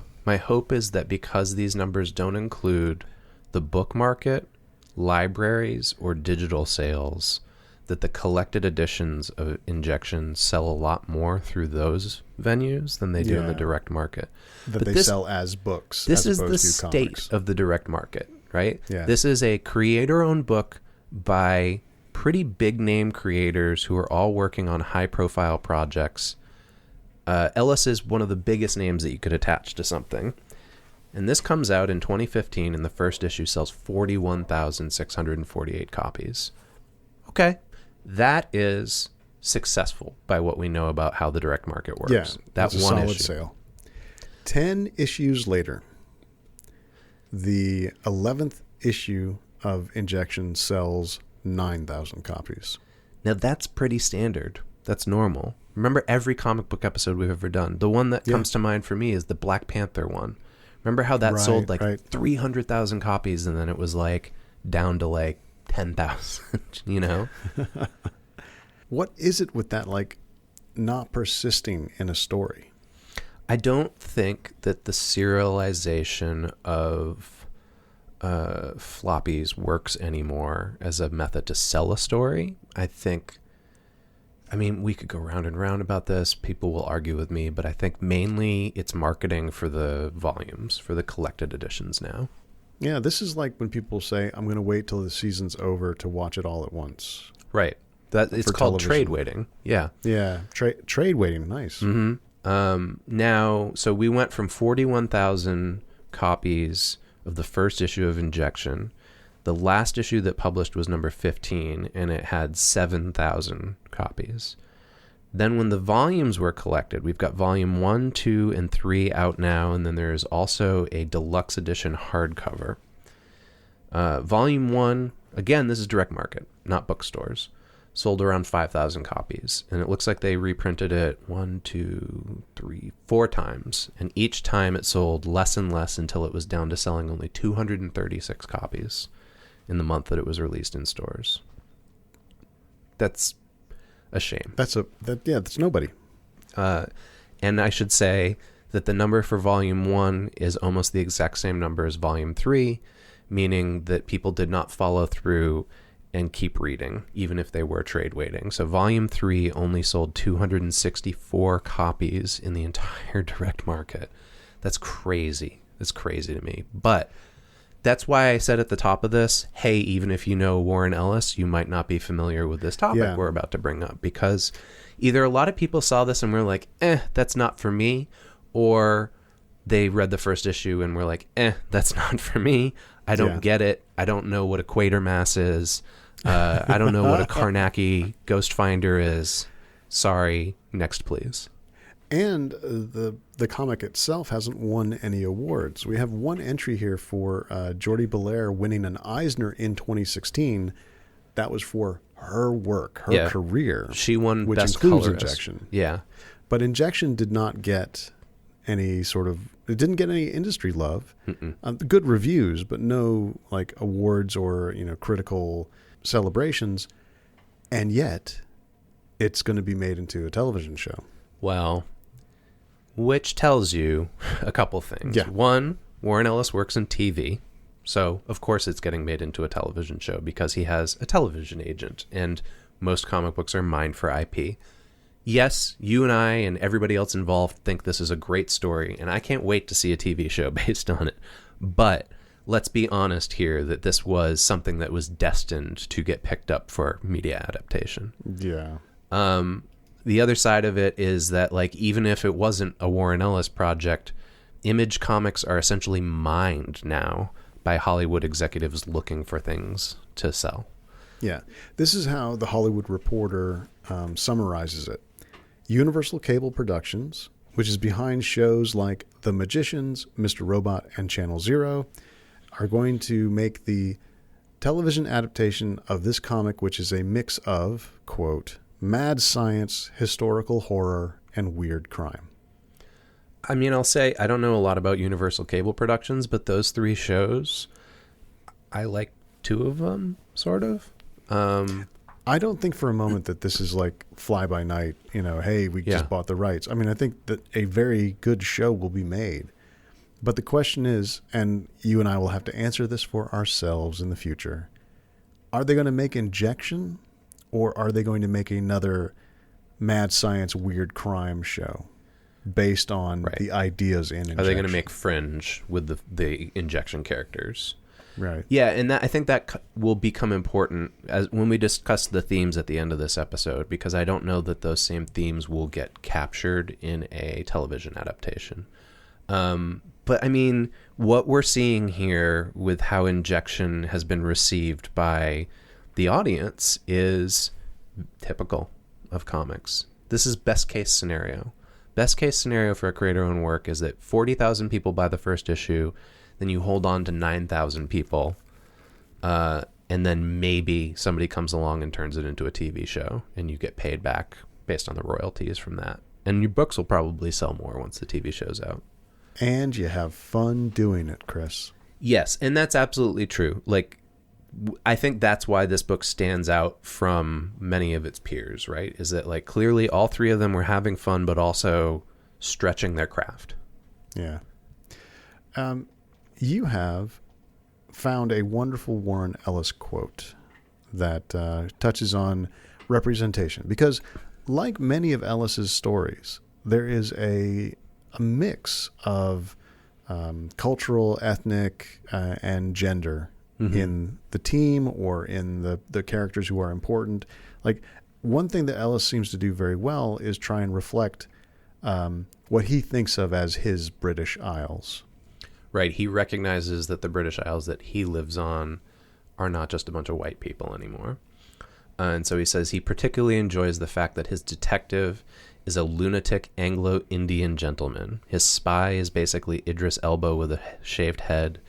is that because these numbers don't include the book market, libraries, or digital sales, that the collected editions of Injection sell a lot more through those venues than they do in the direct market. That they sell as books. This is the state of the direct market, right? Yeah. This is a creator-owned book by pretty big-name creators who are all working on high-profile projects. Ellis is one of the biggest names that you could attach to something. And this comes out in 2015, and the first issue sells 41,648 copies. Okay. That is successful by what we know about how the direct market works. Yeah, that's a one solid issue. Sale. 10 issues later, the 11th issue of Injection sells 9,000 copies. Now, that's pretty standard. That's normal. Remember every comic book episode we've ever done. The one that comes to mind for me is the Black Panther one. Remember how that sold 300,000 copies, and then it was down to 10,000, you know? What is it with that, like, not persisting in a story? I don't think that the serialization of floppies works anymore as a method to sell a story. I mean, we could go round and round about this. People will argue with me, but I think mainly it's marketing for the volumes, for the collected editions now. Yeah, this is like when people say, I'm going to wait till the season's over to watch it all at once. Right. It's called trade waiting. Yeah. Yeah. Trade waiting. Nice. Mm-hmm. Now, so we went from 41,000 copies of the first issue of Injection. The last issue that published was number 15, and it had 7,000 copies. Then when the volumes were collected, we've got volume 1, 2, and 3 out now, and then there's also a deluxe edition hardcover. Volume 1, again, this is direct market, not bookstores, sold around 5,000 copies. And it looks like they reprinted it 4 times. And each time it sold less and less until it was down to selling only 236 copies in the month that it was released in stores. That's a shame. That's nobody. And I should say that the number for volume 1 is almost the exact same number as volume 3, meaning that people did not follow through and keep reading, even if they were trade waiting. So volume 3 only sold 264 copies in the entire direct market. That's crazy. That's crazy to me. But that's why I said at the top of this, hey, even if you know Warren Ellis, you might not be familiar with this topic we're about to bring up, because either a lot of people saw this and were like, that's not for me, or they read the first issue and were like, that's not for me. I don't get it. I don't know what a Quatermass is. I don't know what a Karnacki Ghost Finder is. Sorry. Next, please. And the comic itself hasn't won any awards. We have one entry here for Jordie Bellaire winning an Eisner in 2016. That was for her work, her career. She won which Best includes Colorist. Injection. Yeah. But Injection did not get any it didn't get any industry love. Good reviews, but no like awards or critical celebrations. And yet it's going to be made into a television show. Well, which tells you a couple things. Yeah. One, Warren Ellis works in TV, so of course it's getting made into a television show because he has a television agent, and most comic books are mined for IP. Yes, you and I and everybody else involved think this is a great story, and I can't wait to see a TV show based on it. But let's be honest here that this was something that was destined to get picked up for media adaptation. Yeah. The other side of it is that, like, even if it wasn't a Warren Ellis project, Image Comics are essentially mined now by Hollywood executives looking for things to sell. Yeah. This is how the Hollywood Reporter summarizes it. Universal Cable Productions, which is behind shows like The Magicians, Mr. Robot, and Channel Zero, are going to make the television adaptation of this comic, which is a mix of, quote, mad science, historical horror, and weird crime. I mean, I'll say I don't know a lot about Universal Cable Productions, but those 3 shows, I like 2 of them, sort of. I don't think for a moment that this is like fly by night, hey, we just bought the rights. I mean, I think that a very good show will be made. But the question is, and you and I will have to answer this for ourselves in the future, are they going to make Injection? Or are they going to make another mad science, weird crime show based on the ideas in Injection? Are they going to make Fringe with the Injection characters? Right. Yeah, and I think that will become important as when we discuss the themes at the end of this episode, because I don't know that those same themes will get captured in a television adaptation. But I mean, what we're seeing here with how Injection has been received by the audience is typical of comics. This is best case scenario. Best case scenario for a creator-owned work is that 40,000 people buy the first issue, then you hold on to 9,000 people, and then maybe somebody comes along and turns it into a TV show, and you get paid back based on the royalties from that. And your books will probably sell more once the TV show's out. And you have fun doing it, Chris. Yes, and that's absolutely true. Like, I think that's why this book stands out from many of its peers, right? Is that like clearly all three of them were having fun, but also stretching their craft. Yeah. You have found a wonderful Warren Ellis quote that touches on representation, because like many of Ellis's stories, there is a mix of cultural, ethnic, and gender in the team or in the characters who are important. Like, one thing that Ellis seems to do very well is try and reflect what he thinks of as his British Isles. Right. He recognizes that the British Isles that he lives on are not just a bunch of white people anymore. And so he says he particularly enjoys the fact that his detective is a lunatic Anglo-Indian gentleman. His spy is basically Idris Elba with a shaved head.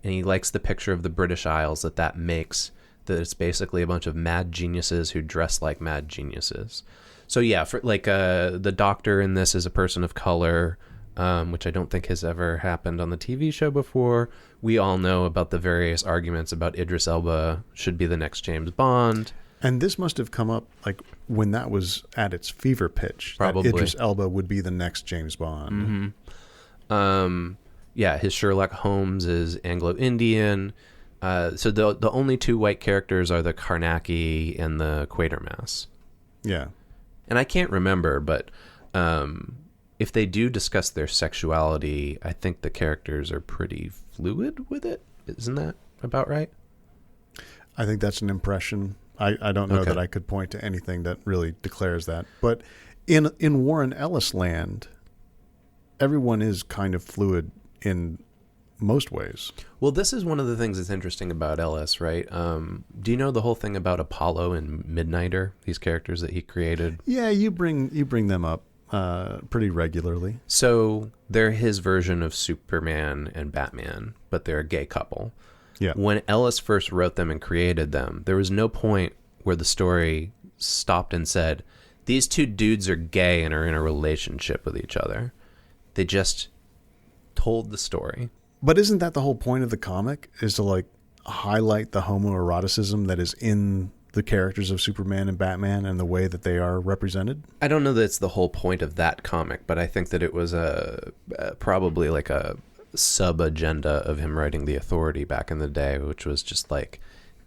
And he likes the picture of the British Isles that makes, that it's basically a bunch of mad geniuses who dress like mad geniuses. So yeah, for like the doctor in this is a person of color, which I don't think has ever happened on the TV show before. We all know about the various arguments about Idris Elba should be the next James Bond. And this must have come up like when that was at its fever pitch. Probably. That Idris Elba would be the next James Bond. Mm-hmm. Yeah, his Sherlock Holmes is Anglo-Indian. So the only two white characters are the Carnacki and the Quatermass. Yeah. And I can't remember, but if they do discuss their sexuality, I think the characters are pretty fluid with it. Isn't that about right? I think that's an impression. I don't know that I could point to anything that really declares that. But in Warren Ellis land, everyone is kind of fluid in most ways. Well, this is one of the things that's interesting about Ellis, right? Do you know the whole thing about Apollo and Midnighter, these characters that he created? Yeah, you bring them up pretty regularly. So they're his version of Superman and Batman, but they're a gay couple. Yeah. When Ellis first wrote them and created them, there was no point where the story stopped and said, these two dudes are gay and are in a relationship with each other. They just told the story. But isn't that the whole point of the comic, is to like highlight the homoeroticism that is in the characters of Superman and Batman and the way that they are represented? I don't know that it's the whole point of that comic, but I think that it was probably like a sub-agenda of him writing The Authority back in the day, which was just like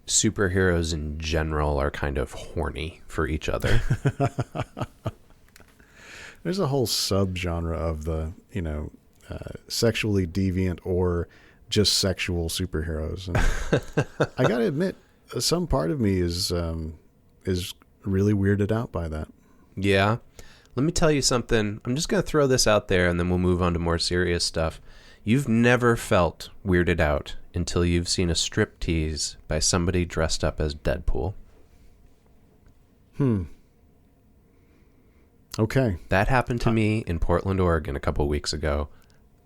superheroes in general are kind of horny for each other. There's a whole subgenre of the, sexually deviant or just sexual superheroes. And I got to admit, some part of me is really weirded out by that. Yeah. Let me tell you something. I'm just going to throw this out there and then we'll move on to more serious stuff. You've never felt weirded out until you've seen a striptease by somebody dressed up as Deadpool. Okay. That happened to me in Portland, Oregon a couple weeks ago.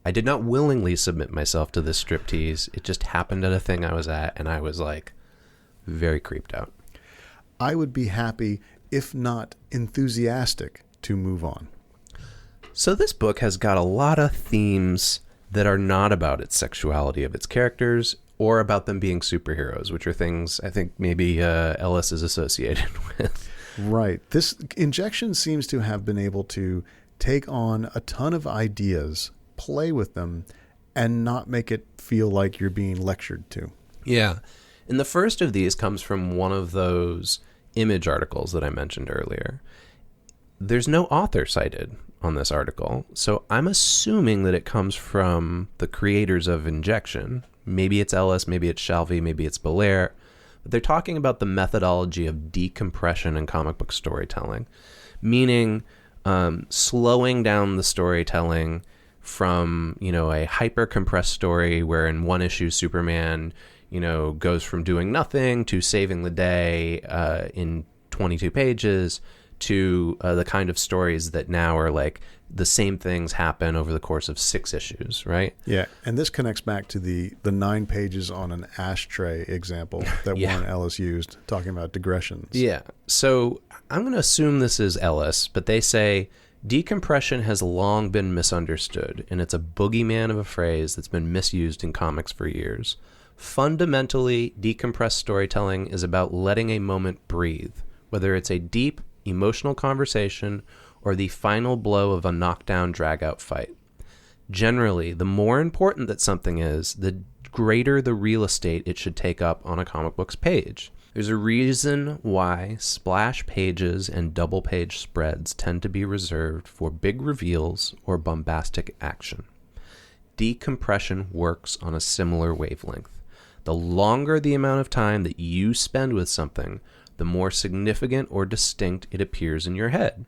I did not willingly submit myself to this striptease. It just happened at a thing I was at, and I was like very creeped out. I would be happy, if not enthusiastic, to move on. So this book has got a lot of themes that are not about its sexuality of its characters or about them being superheroes, which are things I think maybe Ellis is associated with. Right. This injection seems to have been able to take on a ton of ideas, play with them, and not make it feel like you're being lectured to. Yeah. And the first of these comes from one of those image articles that I mentioned earlier. There's no author cited on this article, so I'm assuming that it comes from the creators of Injection. Maybe it's Ellis, maybe it's Shalvey, maybe it's Bellaire. But they're talking about the methodology of decompression in comic book storytelling, meaning slowing down the storytelling from, a hyper-compressed story where in one issue Superman, goes from doing nothing to saving the day in 22 pages to the kind of stories that now are like the same things happen over the course of 6 issues, right? Yeah, and this connects back to the 9 pages on an ashtray example that Warren Ellis used, talking about digressions. Yeah, so I'm going to assume this is Ellis, but they say decompression has long been misunderstood, and it's a boogeyman of a phrase that's been misused in comics for years. Fundamentally, decompressed storytelling is about letting a moment breathe, whether it's a deep, emotional conversation or the final blow of a knockdown, drag-out fight. Generally, the more important that something is, the greater the real estate it should take up on a comic book's page. There's a reason why splash pages and double-page spreads tend to be reserved for big reveals or bombastic action. Decompression works on a similar wavelength. The longer the amount of time that you spend with something, the more significant or distinct it appears in your head.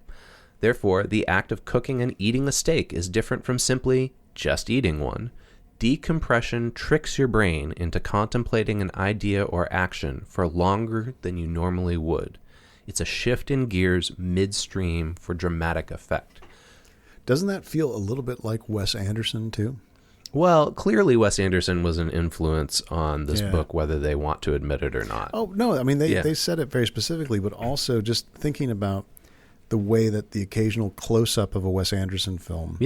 Therefore, the act of cooking and eating a steak is different from simply just eating one. Decompression tricks your brain into contemplating an idea or action for longer than you normally would. It's a shift in gears midstream for dramatic effect. Doesn't that feel a little bit like Wes Anderson, too? Well, clearly Wes Anderson was an influence on this book, whether they want to admit it or not. Oh, no, I mean, they said it very specifically, but also just thinking about the way that the occasional close-up of a Wes Anderson film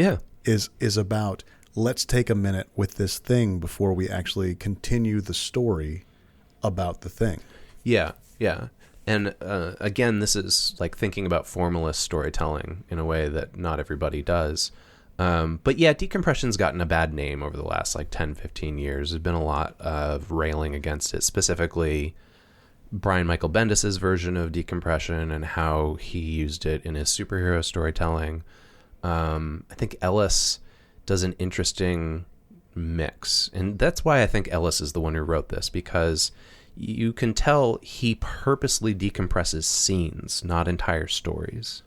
is about, let's take a minute with this thing before we actually continue the story about the thing. Yeah. And again, this is like thinking about formalist storytelling in a way that not everybody does. But yeah, decompression's gotten a bad name over the last 10, 15 years. There's been a lot of railing against it, specifically Brian Michael Bendis's version of decompression and how he used it in his superhero storytelling. I think Ellis does an interesting mix. And that's why I think Ellis is the one who wrote this, because you can tell he purposely decompresses scenes, not entire stories.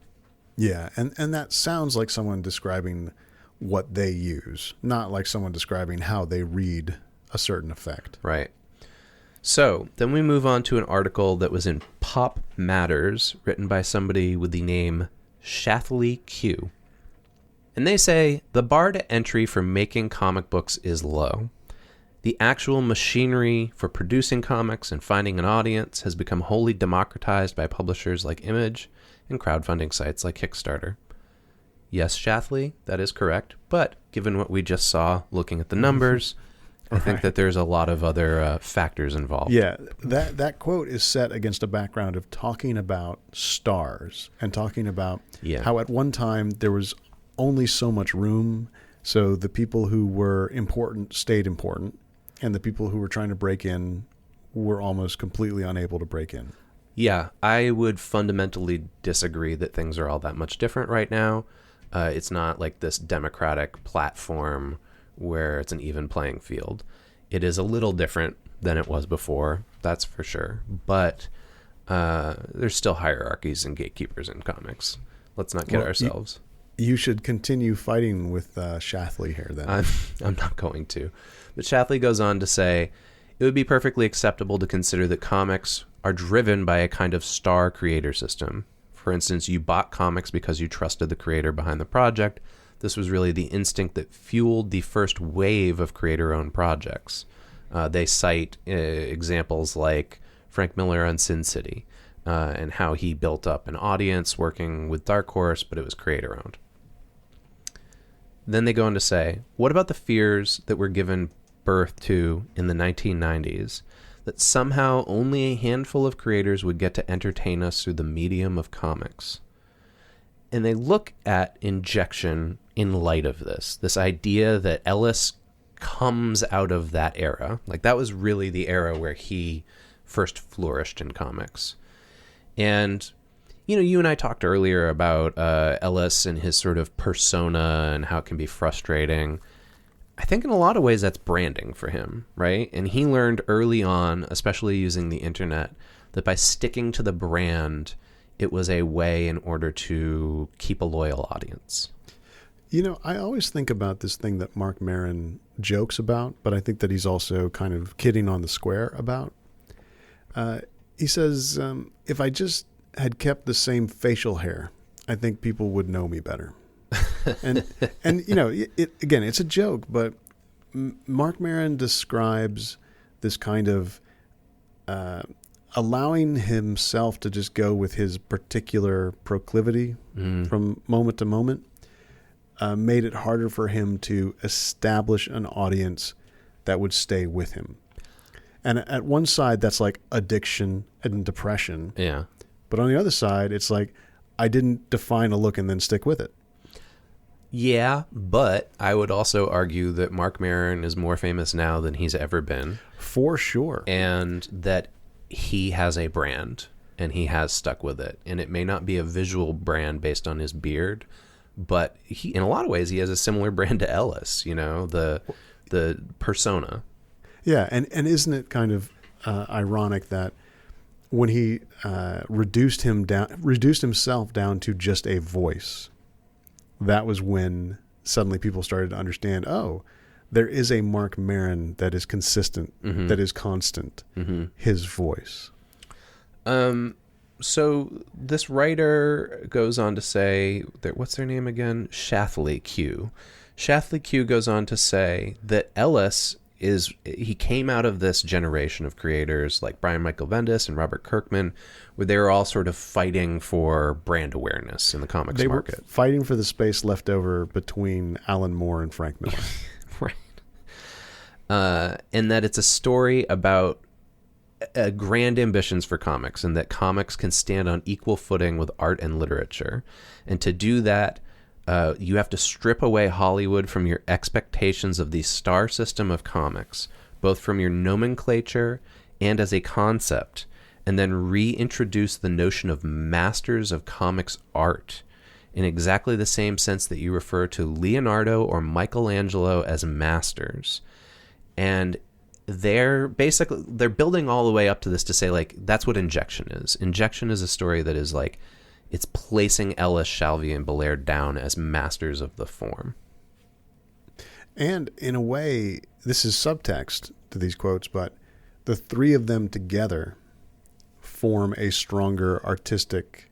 Yeah, and that sounds like someone describing what they use, not like someone describing how they read a certain effect. Right. So then we move on to an article that was in Pop Matters, written by somebody with the name Shalvey Q. And they say, the bar to entry for making comic books is low. The actual machinery for producing comics and finding an audience has become wholly democratized by publishers like Image and crowdfunding sites like Kickstarter. Yes, Shalvey, that is correct. But given what we just saw looking at the numbers, I think that there's a lot of other factors involved. Yeah, that quote is set against a background of talking about stars and talking about how at one time there was only so much room, so the people who were important stayed important, and the people who were trying to break in were almost completely unable to break in. Yeah, I would fundamentally disagree that things are all that much different right now. It's not like this democratic platform where it's an even playing field. It is a little different than it was before, that's for sure. But there's still hierarchies and gatekeepers in comics. Let's not kid ourselves. You should continue fighting with Shalvey here, then. I'm not going to. But Shalvey goes on to say, it would be perfectly acceptable to consider that comics are driven by a kind of star creator system. For instance, you bought comics because you trusted the creator behind the project. This was really the instinct that fueled the first wave of creator-owned projects. They cite examples like Frank Miller on Sin City and how he built up an audience working with Dark Horse, but it was creator-owned. Then they go on to say, what about the fears that were given birth to in the 1990s, that somehow only a handful of creators would get to entertain us through the medium of comics? And they look at injection in light of this idea that Ellis comes out of that era. Like, that was really the era where he first flourished in comics. And you and I talked earlier about Ellis and his sort of persona and how it can be frustrating. I think in a lot of ways that's branding for him, right? And he learned early on, especially using the internet, that by sticking to the brand, it was a way in order to keep a loyal audience. I always think about this thing that Mark Maron jokes about, but I think that he's also kind of kidding on the square about. He says, if I just had kept the same facial hair, I think people would know me better. and again, it's a joke, but Mark Maron describes this kind of allowing himself to just go with his particular proclivity from moment to moment, made it harder for him to establish an audience that would stay with him. And at one side, that's like addiction and depression. Yeah. But on the other side, it's like, I didn't define a look and then stick with it. Yeah, but I would also argue that Marc Maron is more famous now than he's ever been. For sure. And that he has a brand, and he has stuck with it. And it may not be a visual brand based on his beard, but he, in a lot of ways, he has a similar brand to Ellis, you know, the persona. Yeah, and isn't it kind of ironic that when he reduced himself down to just a voice, that was when suddenly people started to understand, oh, there is a Marc Maron that is consistent, that is constant, his voice. So this writer goes on to say, what's their name again? Shalvey Q. Shalvey Q goes on to say that Ellis he came out of this generation of creators like Brian Michael Bendis and Robert Kirkman, where they were all sort of fighting for brand awareness in the comics market. They were fighting for the space left over between Alan Moore and Frank Miller. Right. And that it's a story about grand ambitions for comics, and that comics can stand on equal footing with art and literature. And to do that, you have to strip away Hollywood from your expectations of the star system of comics, both from your nomenclature and as a concept, and then reintroduce the notion of masters of comics art in exactly the same sense that you refer to Leonardo or Michelangelo as masters. And they're building all the way up to this to say, like, that's what Injection is. Injection is a story that is like, it's placing Ellis, Shalvey, and Bellaire down as masters of the form. And in a way, this is subtext to these quotes, but the three of them together form a stronger artistic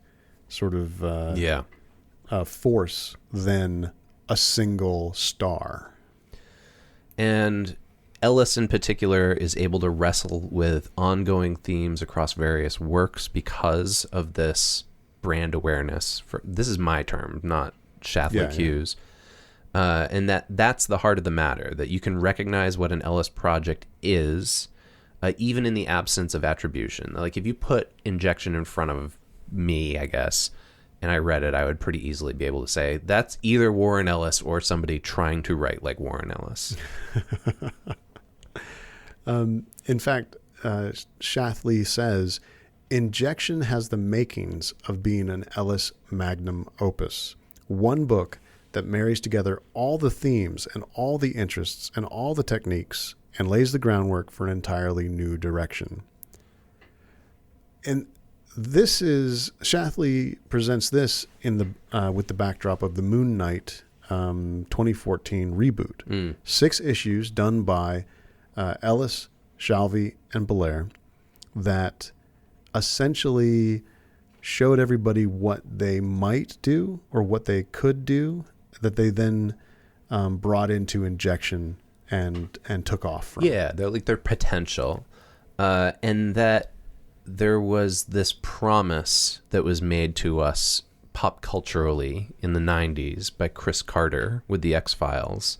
sort of force than a single star. And Ellis in particular is able to wrestle with ongoing themes across various works because of this brand awareness. This is my term, not Shalvey Q's. And that's the heart of the matter, that you can recognize what an Ellis project is, even in the absence of attribution. Like, if you put Injection in front of me, I guess, and I read it, I would pretty easily be able to say, that's either Warren Ellis or somebody trying to write like Warren Ellis. In fact, Shalvey says, Injection has the makings of being an Ellis magnum opus. One book that marries together all the themes and all the interests and all the techniques and lays the groundwork for an entirely new direction. And this is, Shalvey presents this in the with the backdrop of the Moon Knight 2014 reboot. 6 issues done by Ellis, Shalvey, and Bellaire that essentially showed everybody what they might do or what they could do, that they then brought into Injection and took off from. Yeah, they're like their potential. And that there was this promise that was made to us pop culturally in the 90s by Chris Carter with the X-Files,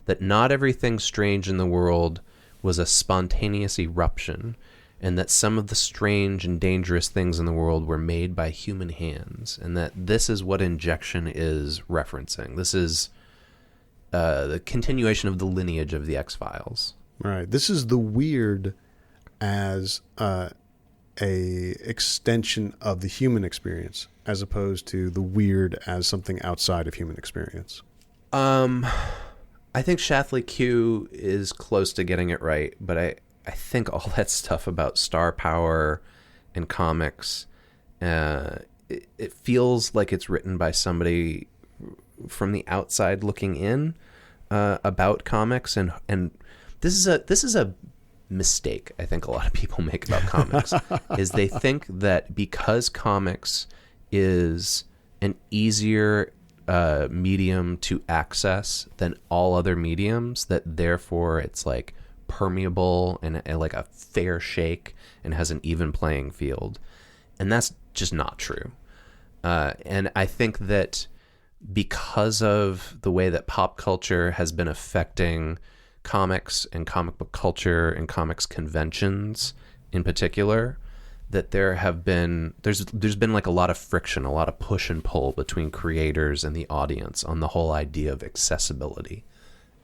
that not everything strange in the world was a spontaneous eruption, and that some of the strange and dangerous things in the world were made by human hands, and that this is what Injection is referencing. This is the continuation of the lineage of the X-Files. Right. This is the weird as a extension of the human experience, as opposed to the weird as something outside of human experience. I think Shalvey Q is close to getting it right, but I think all that stuff about star power and comics, it feels like it's written by somebody from the outside looking in about comics, and this is a mistake I think a lot of people make about comics is they think that because comics is an easier medium to access than all other mediums, that therefore it's like permeable and like a fair shake and has an even playing field. And that's just not true. And I think that because of the way that pop culture has been affecting comics and comic book culture and comics conventions in particular, that there's been like a lot of friction, a lot of push and pull between creators and the audience on the whole idea of accessibility.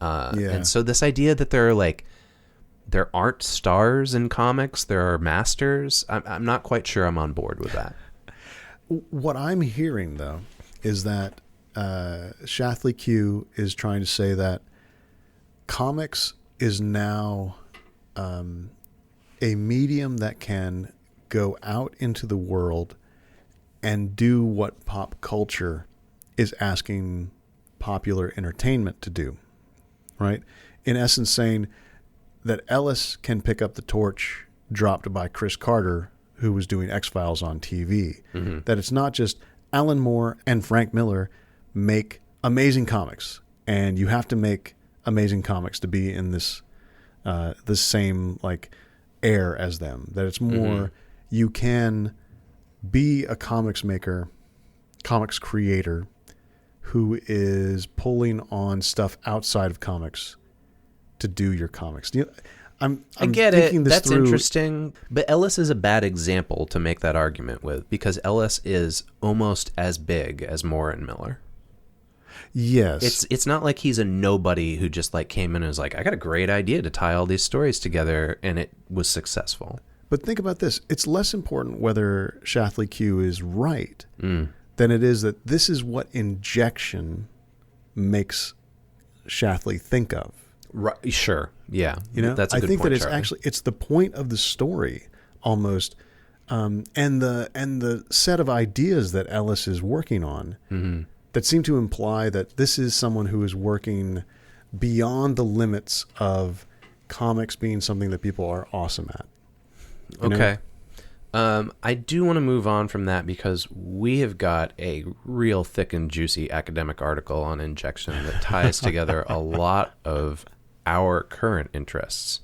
And so this idea that there aren't stars in comics, there are masters, I'm not quite sure I'm on board with that. What I'm hearing, though, is that Shalvey Q is trying to say that comics is now a medium that can go out into the world and do what pop culture is asking popular entertainment to do, right? In essence, saying that Ellis can pick up the torch dropped by Chris Carter, who was doing X-Files on TV. Mm-hmm. That it's not just Alan Moore and Frank Miller make amazing comics, and you have to make amazing comics to be in this same like air as them. That it's more you can be a comics maker, comics creator who is pulling on stuff outside of comics to do your comics. I get it. That's interesting. But Ellis is a bad example to make that argument with, because Ellis is almost as big as Moore and Miller. Yes. It's not like he's a nobody who just like came in and was like, I got a great idea to tie all these stories together, and it was successful. But think about this. It's less important whether Shalvey Q is right than it is that this is what injection makes Shalvey think of. Right, sure. Yeah. That's a good point, I think that it's Charlie. actually, it's the point of the story almost, and the set of ideas that Ellis is working on that seem to imply that this is someone who is working beyond the limits of comics being something that people are awesome at. Okay. I do want to move on from that because we have got a real thick and juicy academic article on injection that ties together a lot of our current interests.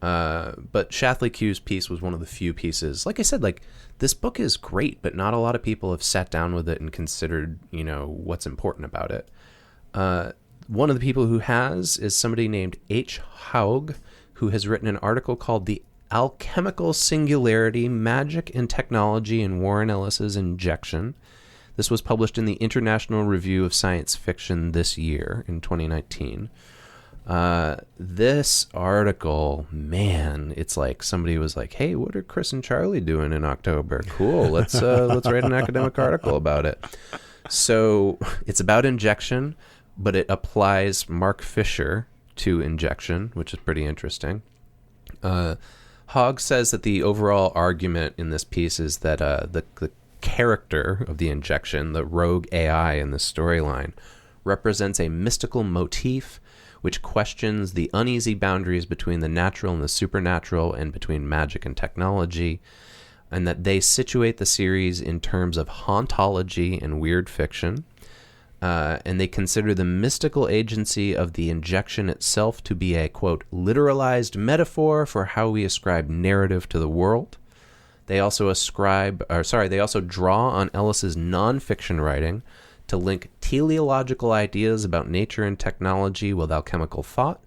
But Shalvey Q's piece was one of the few pieces. Like I said, like this book is great, but not a lot of people have sat down with it and considered, what's important about it. One of the people who has is somebody named H. Haug, who has written an article called The Alchemical Singularity, Magic and Technology in Warren Ellis's Injection. This was published in the International Review of Science Fiction this year, in 2019. This article, man, it's like somebody was like, hey, what are Chris and Charlie doing in October? Cool, let's write an academic article about it. So it's about injection, but it applies Mark Fisher to injection, which is pretty interesting. Haug says that the overall argument in this piece is that the character of the injection, the rogue AI in the storyline, represents a mystical motif which questions the uneasy boundaries between the natural and the supernatural and between magic and technology, and that they situate the series in terms of hauntology and weird fiction. And they consider the mystical agency of the injection itself to be a, quote, literalized metaphor for how we ascribe narrative to the world. They also draw on Ellis's nonfiction writing to link teleological ideas about nature and technology with alchemical thought,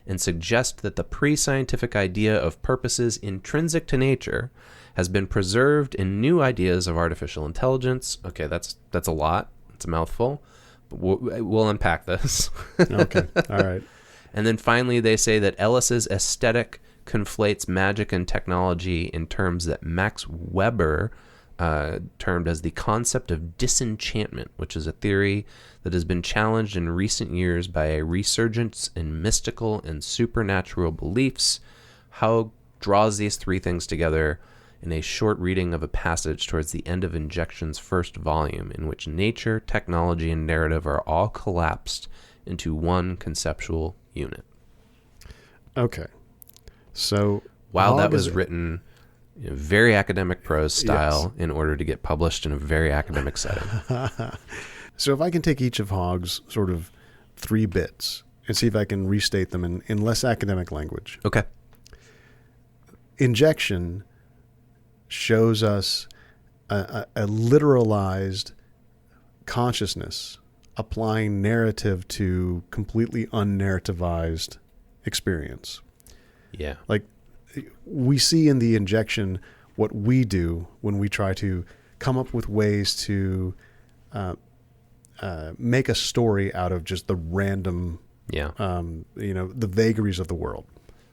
and suggest that the pre-scientific idea of purposes intrinsic to nature has been preserved in new ideas of artificial intelligence. Okay, that's a lot. It's a mouthful. We'll unpack this. Okay. All right. And then finally, they say that Ellis's aesthetic conflates magic and technology in terms that Max Weber termed as the concept of disenchantment, which is a theory that has been challenged in recent years by a resurgence in mystical and supernatural beliefs. Haug draws these three things together in a short reading of a passage towards the end of Injection's first volume, in which nature, technology, and narrative are all collapsed into one conceptual unit. Okay. So while that was written in a very academic prose style in order to get published in a very academic setting. So if I can take each of Haug's sort of three bits and see if I can restate them in less academic language. Okay. Injection shows us a literalized consciousness applying narrative to completely unnarrativized experience. Yeah. Like we see in the injection what we do when we try to come up with ways to make a story out of just the random, the vagaries of the world.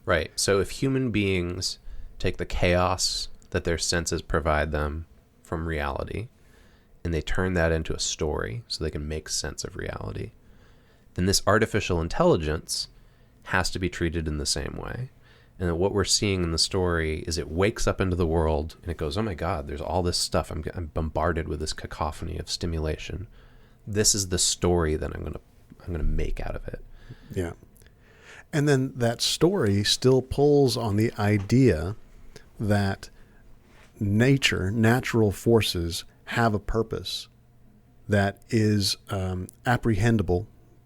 Right. So if human beings take the chaos that their senses provide them from reality and they turn that into a story so they can make sense of reality, then this artificial intelligence has to be treated in the same way. And what we're seeing in the story is it wakes up into the world and it goes, oh my God, there's all this stuff. I'm bombarded with this cacophony of stimulation. This is the story that I'm gonna make out of it. Yeah. And then that story still pulls on the idea that natural forces have a purpose that is apprehendable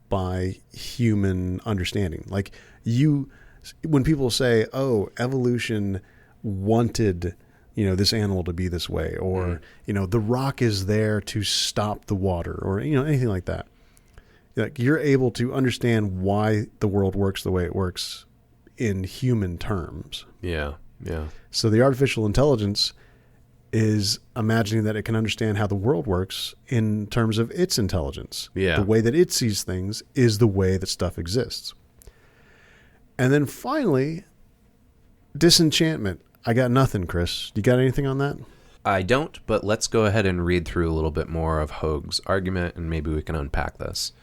by human understanding. Like when people say, oh, evolution wanted, this animal to be this way, or, the rock is there to stop the water, or, anything like that. Like you're able to understand why the world works the way it works in human terms. Yeah. Yeah. So the artificial intelligence is imagining that it can understand how the world works in terms of its intelligence. Yeah. The way that it sees things is the way that stuff exists. And then finally, disenchantment. I got nothing, Chris. You got anything on that? I don't, but let's go ahead and read through a little bit more of Haug's argument, and maybe we can unpack this.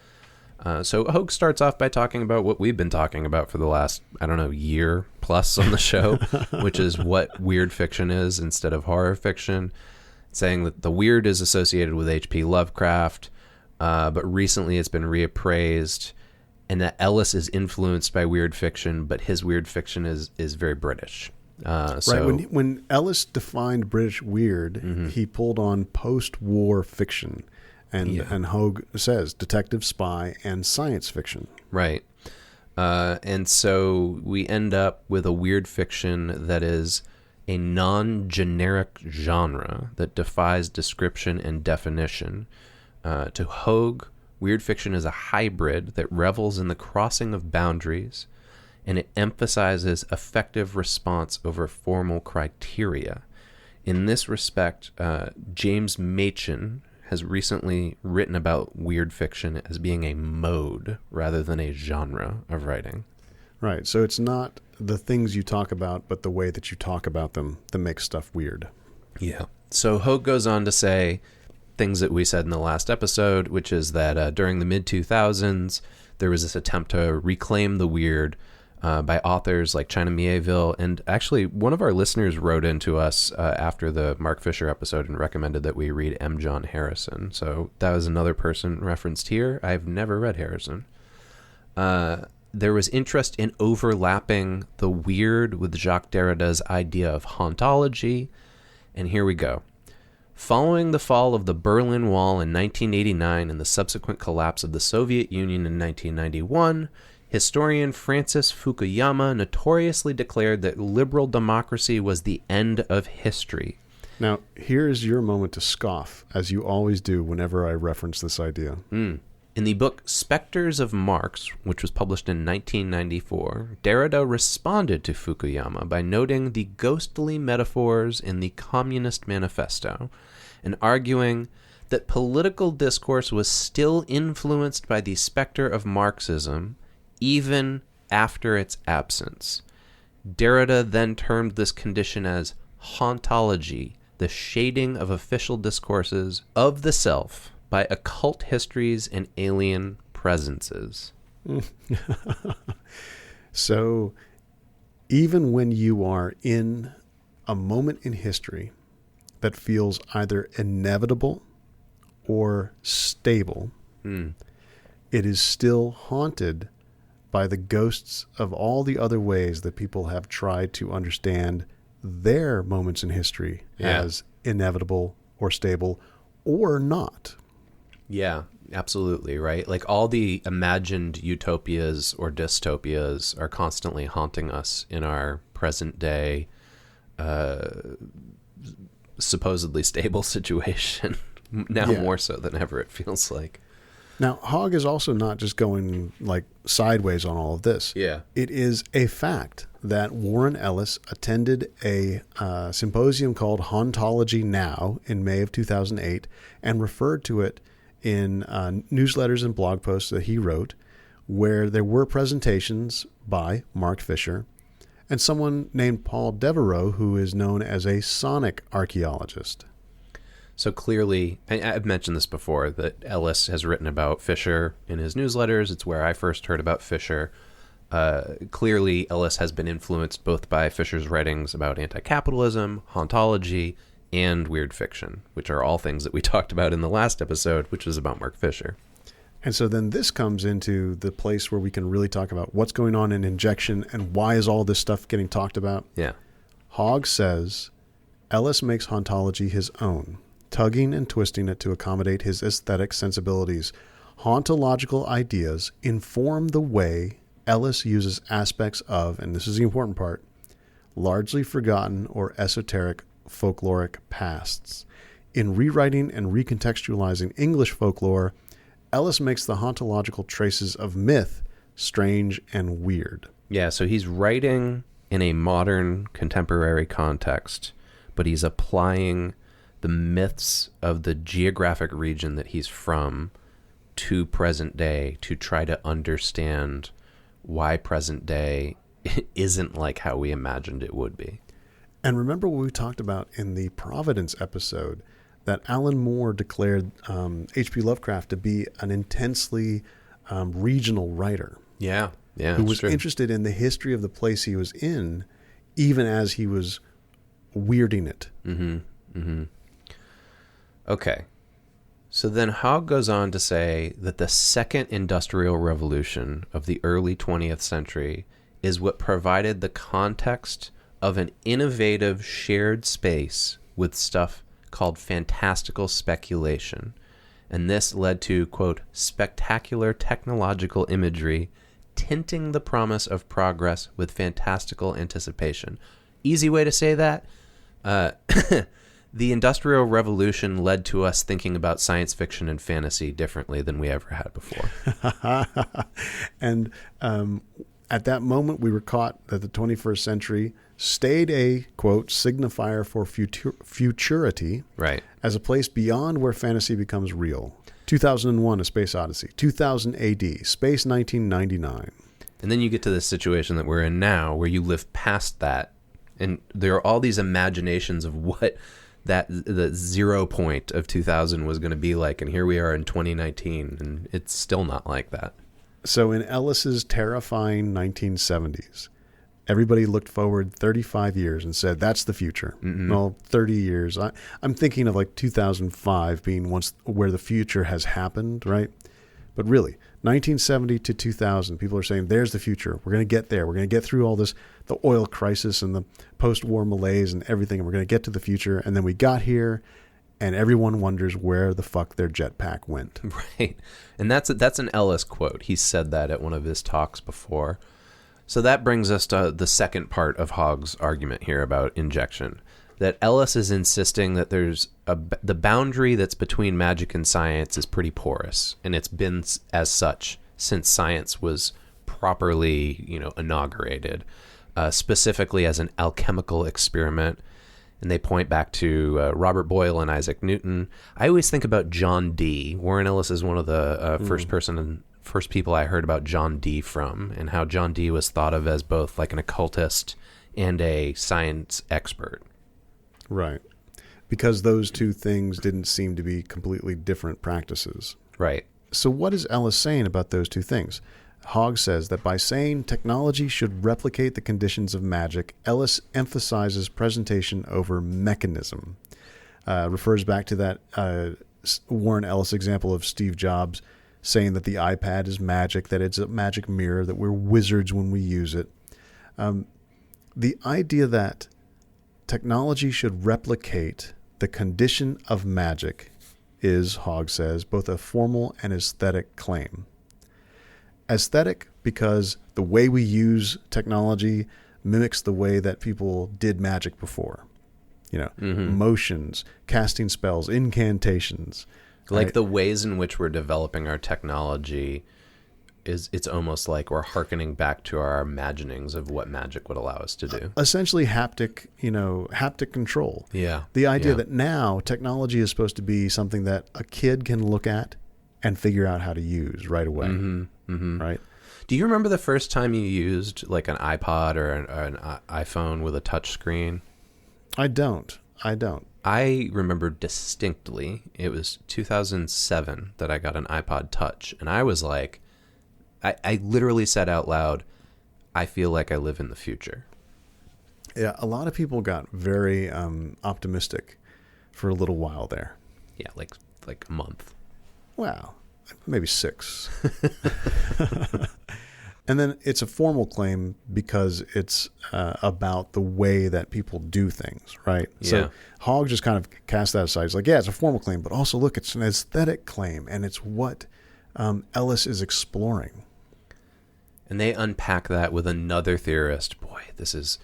So Haug starts off by talking about what we've been talking about for the last, year plus on the show, which is what weird fiction is instead of horror fiction, saying that the weird is associated with H.P. Lovecraft, but recently it's been reappraised, and that Ellis is influenced by weird fiction, but his weird fiction is very British. Right. When Ellis defined British weird, he pulled on post-war fiction. And Haug says detective, spy, and science fiction. Right. And so we end up with a weird fiction that is a non-generic genre that defies description and definition. To Haug, weird fiction is a hybrid that revels in the crossing of boundaries, and it emphasizes effective response over formal criteria. In this respect, James Machen has recently written about weird fiction as being a mode rather than a genre of writing. Right. So it's not the things you talk about, but the way that you talk about them that makes stuff weird. Yeah. So Haug goes on to say things that we said in the last episode, which is that during the mid-2000s, there was this attempt to reclaim the weird by authors like China Mieville. And actually, one of our listeners wrote into us after the Mark Fisher episode and recommended that we read M. John Harrison. So that was another person referenced here. I've never read Harrison. There was interest in overlapping the weird with Jacques Derrida's idea of hauntology. And here we go. Following the fall of the Berlin Wall in 1989 and the subsequent collapse of the Soviet Union in 1991, historian Francis Fukuyama notoriously declared that liberal democracy was the end of history. Now, here's your moment to scoff, as you always do whenever I reference this idea. In the book Spectres of Marx, which was published in 1994, Derrida responded to Fukuyama by noting the ghostly metaphors in the Communist Manifesto and arguing that political discourse was still influenced by the specter of Marxism even after its absence. Derrida then termed this condition as hauntology, the shading of official discourses of the self by occult histories and alien presences. So, even when you are in a moment in history that feels either inevitable or stable, it is still haunted by the ghosts of all the other ways that people have tried to understand their moments in history as inevitable or stable or not. Yeah, absolutely, right? Like all the imagined utopias or dystopias are constantly haunting us in our present day, supposedly stable situation. Now more so than ever, it feels like. Now, Haug is also not just going like sideways on all of this. Yeah. It is a fact that Warren Ellis attended a symposium called Hauntology Now in May of 2008 and referred to it in newsletters and blog posts that he wrote, where there were presentations by Mark Fisher and someone named Paul Devereaux, who is known as a sonic archaeologist. So clearly, I've mentioned this before, that Ellis has written about Fisher in his newsletters. It's where I first heard about Fisher. Clearly, Ellis has been influenced both by Fisher's writings about anti-capitalism, hauntology, and weird fiction, which are all things that we talked about in the last episode, which was about Mark Fisher. And so then this comes into the place where we can really talk about what's going on in injection and why is all this stuff getting talked about. Yeah. Haug says Ellis makes hauntology his own, tugging and twisting it to accommodate his aesthetic sensibilities. Hauntological ideas inform the way Ellis uses aspects of, and this is the important part, largely forgotten or esoteric folkloric pasts. In rewriting and recontextualizing English folklore, Ellis makes the hauntological traces of myth strange and weird. Yeah, so he's writing in a modern contemporary context, but he's applying the myths of the geographic region that he's from to present day to try to understand why present day isn't like how we imagined it would be. And remember what we talked about in the Providence episode, that Alan Moore declared H.P. Lovecraft to be an intensely regional writer. Yeah, who was interested in the history of the place he was in, even as he was weirding it. Mm-hmm. Mm-hmm. Okay. So then Haug goes on to say that the second industrial revolution of the early 20th century is what provided the context of an innovative shared space with stuff called fantastical speculation. And this led to, quote, spectacular technological imagery tinting the promise of progress with fantastical anticipation. Easy way to say that? The Industrial Revolution led to us thinking about science fiction and fantasy differently than we ever had before. And at that moment, we were caught that the 21st century stayed a, quote, signifier for futurity, right, as a place beyond where fantasy becomes real. 2001, A Space Odyssey. 2000 AD, Space 1999. And then you get to the situation that we're in now, where you live past that, and there are all these imaginations of what the 0 point of 2000 was going to be like, and here we are in 2019, and it's still not like that. So in Ellis's terrifying 1970s, everybody looked forward 35 years and said, that's the future. Mm-mm. Well, 30 years. I'm thinking of like 2005 being once where the future has happened, right? But really, 1970 to 2000, people are saying, there's the future. We're going to get there. We're going to get through all this, the oil crisis and the post-war malaise and everything, and we're going to get to the future. And then we got here, and everyone wonders where the fuck their jetpack went. Right. And that's an Ellis quote. He said that at one of his talks before. So that brings us to the second part of Haug's argument here about injection, that Ellis is insisting that the boundary that's between magic and science is pretty porous, and it's been as such since science was properly, inaugurated, specifically as an alchemical experiment. And they point back to Robert Boyle and Isaac Newton. I always think about John Dee. Warren Ellis is one of the first people I heard about John Dee from, and how John Dee was thought of as both like an occultist and a science expert. Right. Because those two things didn't seem to be completely different practices. Right. So what is Ellis saying about those two things? Haug says that by saying technology should replicate the conditions of magic, Ellis emphasizes presentation over mechanism. Refers back to that Warren Ellis example of Steve Jobs saying that the iPad is magic, that it's a magic mirror, that we're wizards when we use it. The idea that technology should replicate the condition of magic is, Haug says, both a formal and aesthetic claim. Aesthetic because the way we use technology mimics the way that people did magic before. Motions, casting spells, incantations, Like the ways in which we're developing our technology it's almost like we're hearkening back to our imaginings of what magic would allow us to do. Essentially haptic control. Yeah. The idea that now technology is supposed to be something that a kid can look at and figure out how to use right away. Right? Do you remember the first time you used like an iPod or an iPhone with a touch screen? I don't. I remember distinctly, it was 2007 that I got an iPod Touch, and I was like, I literally said out loud, I feel like I live in the future. Yeah, a lot of people got very optimistic for a little while there. Yeah, like a month. Wow, maybe 6. And then it's a formal claim because it's about the way that people do things, right? Yeah. So Haug just kind of cast that aside. He's like, yeah, it's a formal claim, but also look, it's an aesthetic claim, and it's what Ellis is exploring. And they unpack that with another theorist. Boy, this is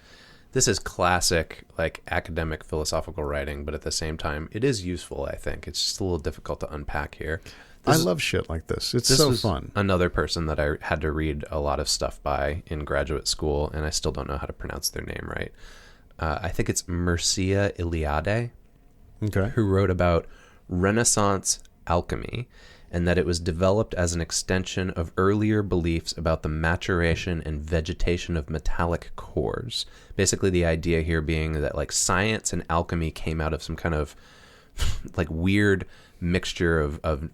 classic like academic philosophical writing, but at the same time, it is useful, I think. It's just a little difficult to unpack here. I love shit like this. It's so fun. Another person that I had to read a lot of stuff by in graduate school, and I still don't know how to pronounce their name right. I think it's Mircea Eliade, who wrote about Renaissance alchemy, and that it was developed as an extension of earlier beliefs about the maturation and vegetation of metallic cores. Basically, the idea here being that like science and alchemy came out of some kind of like weird mixture of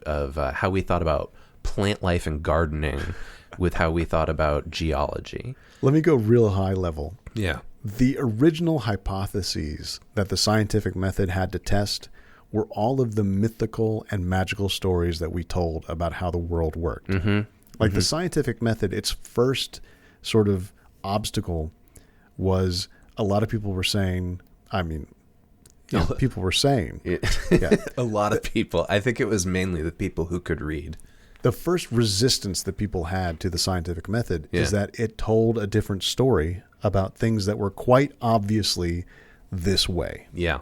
how we thought about plant life and gardening with how we thought about geology. Let me go real high level. Yeah. The original hypotheses that the scientific method had to test were all of the mythical and magical stories that we told about how the world worked. Like the scientific method, its first sort of obstacle was a lot of people were saying, people were saying. A lot of people. I think it was mainly the people who could read. The first resistance that people had to the scientific method is that it told a different story about things that were quite obviously this way. Yeah.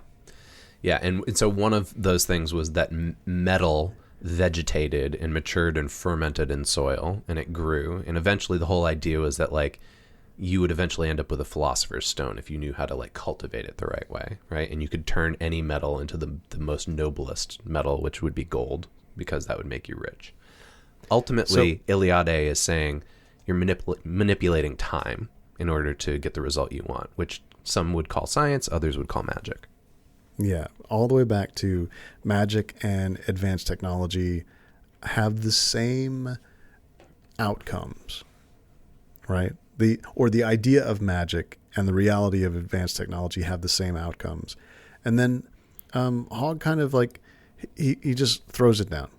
Yeah, and so one of those things was that metal vegetated and matured and fermented in soil, and it grew. And eventually the whole idea was that, like, you would eventually end up with a philosopher's stone if you knew how to, like, cultivate it the right way, right? And you could turn any metal into the most noblest metal, which would be gold, because that would make you rich. Ultimately, Eliade is saying you're manipulating time in order to get the result you want, which some would call science, others would call magic. Yeah, all the way back to magic and advanced technology have the same outcomes, right? The idea of magic and the reality of advanced technology have the same outcomes. And then Haug kind of like, he just throws it down.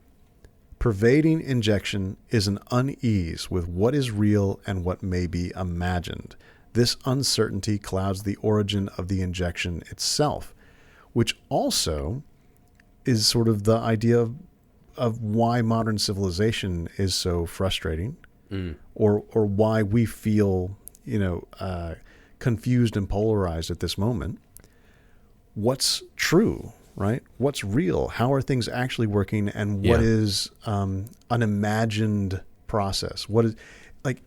Pervading injection is an unease with what is real and what may be imagined. This uncertainty clouds the origin of the injection itself, which also is sort of the idea of why modern civilization is so frustrating, or why we feel, confused and polarized at this moment. What's true, right? What's real? How are things actually working? And what is an imagined process?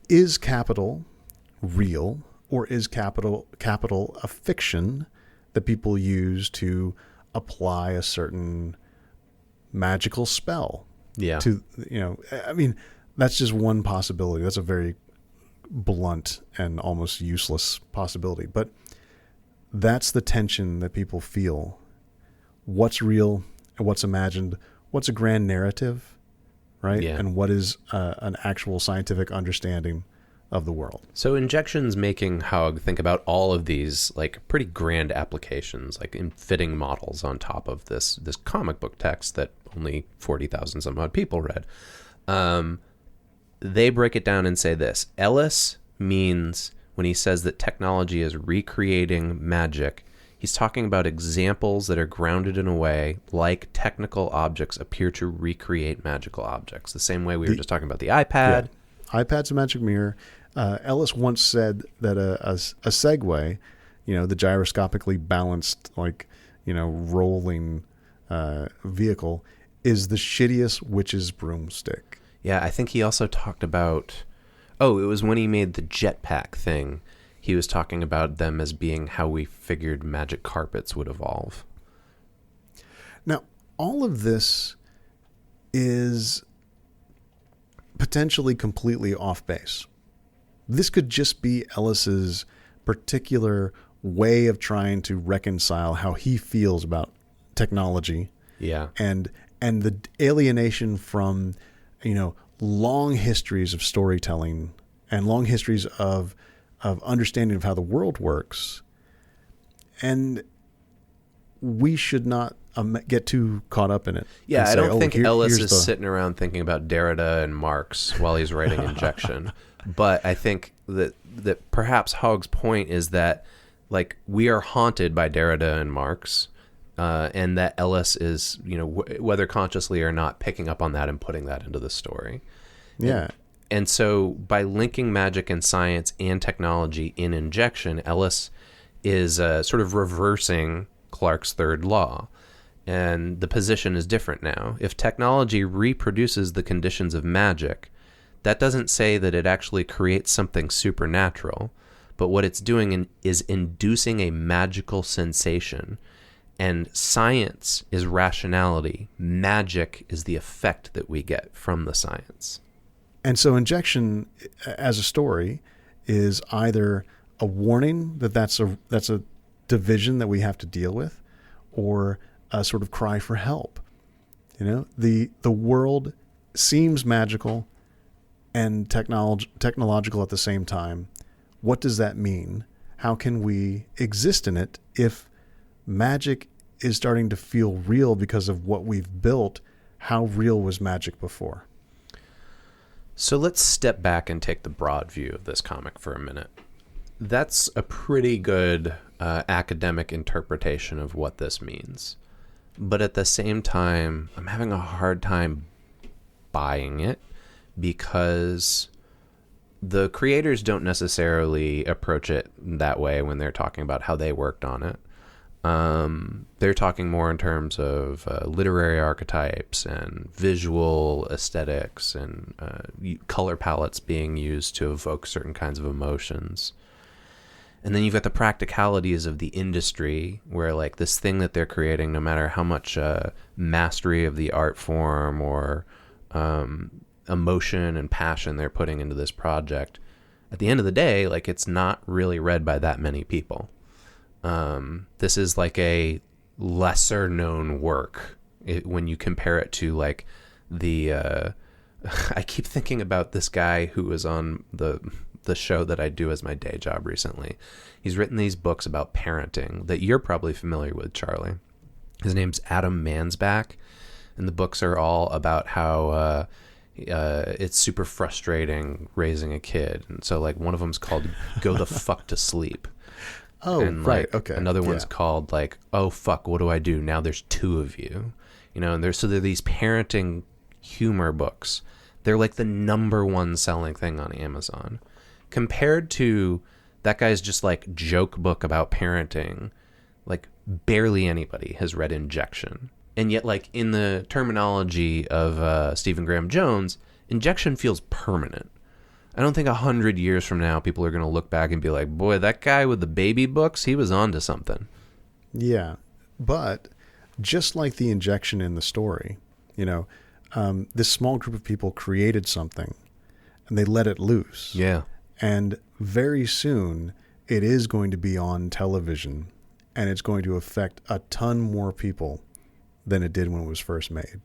Is capital real, or is capital a fiction that people use to apply a certain magical spell? Yeah. That's just one possibility. That's a very blunt and almost useless possibility. But that's the tension that people feel. What's real and what's imagined? What's a grand narrative, right? Yeah. And what is an actual scientific understanding of the world? So injection's making Haug think about all of these like pretty grand applications, like in fitting models on top of this comic book text that only 40,000 some odd people read. They break it down and say this: Ellis means, when he says that technology is recreating magic, he's talking about examples that are grounded in a way like technical objects appear to recreate magical objects, the same way we were just talking about the iPad. Yeah. iPad's a magic mirror. Ellis once said that a Segway, the gyroscopically balanced, rolling vehicle, is the shittiest witch's broomstick. Yeah, I think he also talked about... Oh, it was when he made the jetpack thing. He was talking about them as being how we figured magic carpets would evolve. Now, all of this is potentially completely off base. This could just be Ellis's particular way of trying to reconcile how he feels about technology. Yeah. And the alienation from, long histories of storytelling and long histories of understanding of how the world works. And we should not get too caught up in it. Yeah, I don't think Ellis is sitting around thinking about Derrida and Marx while he's writing Injection. But I think that perhaps Haug's point is that, like, we are haunted by Derrida and Marx, and that Ellis is, whether consciously or not, picking up on that and putting that into the story. Yeah. And so by linking magic and science and technology in Injection, Ellis is sort of reversing Clarke's third law. And the position is different now. If technology reproduces the conditions of magic, that doesn't say that it actually creates something supernatural, but what it's doing is inducing a magical sensation. And science is rationality. Magic is the effect that we get from the science. And so Injection, as a story, is either a warning that that's a division that we have to deal with, or a sort of cry for help. The world seems magical and technological at the same time. What does that mean? How can we exist in it if magic is starting to feel real because of what we've built? How real was magic before? So let's step back and take the broad view of this comic for a minute. That's a pretty good academic interpretation of what this means. But at the same time, I'm having a hard time buying it because the creators don't necessarily approach it that way when they're talking about how they worked on it. They're talking more in terms of literary archetypes and visual aesthetics and color palettes being used to evoke certain kinds of emotions. And then you've got the practicalities of the industry where, like, this thing that they're creating, no matter how much mastery of the art form or emotion and passion they're putting into this project, at the end of the day, like, it's not really read by that many people. This is like a lesser known work when you compare it to, like, the I keep thinking about this guy who was on the show that I do as my day job recently. He's written these books about parenting that you're probably familiar with, Charlie. His name's Adam Mansbach, and the books are all about how it's super frustrating raising a kid. And so, like, one of them's called Go the Fuck to Sleep. Oh, and, right. Like, okay. Another one's called, like, Oh fuck, what do I do? Now there's two of you. And they're these parenting humor books. They're like the number one selling thing on Amazon. Compared to that guy's just, like, joke book about parenting, like, barely anybody has read Injection. And yet, like, in the terminology of Stephen Graham Jones, Injection feels permanent. I don't think 100 years from now people are going to look back and be like, boy, that guy with the baby books, he was onto something. Yeah, but just like the Injection in the story, this small group of people created something and they let it loose. Yeah. And very soon it is going to be on television and it's going to affect a ton more people than it did when it was first made.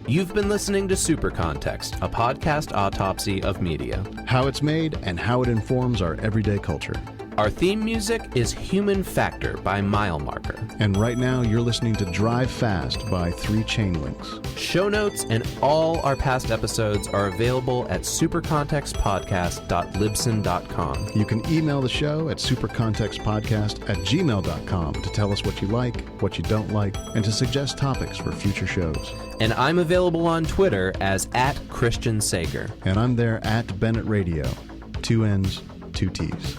You've been listening to Super Context, a podcast autopsy of media. How it's made and how it informs our everyday culture. Our theme music is Human Factor by Mile Marker. And right now you're listening to Drive Fast by 3 Chain Links. Show notes and all our past episodes are available at supercontextpodcast.libsyn.com. You can email the show at supercontextpodcast@gmail.com to tell us what you like, what you don't like, and to suggest topics for future shows. And I'm available on Twitter as @Christian Sager. And I'm there @Bennett Radio. 2 N's, 2 T's.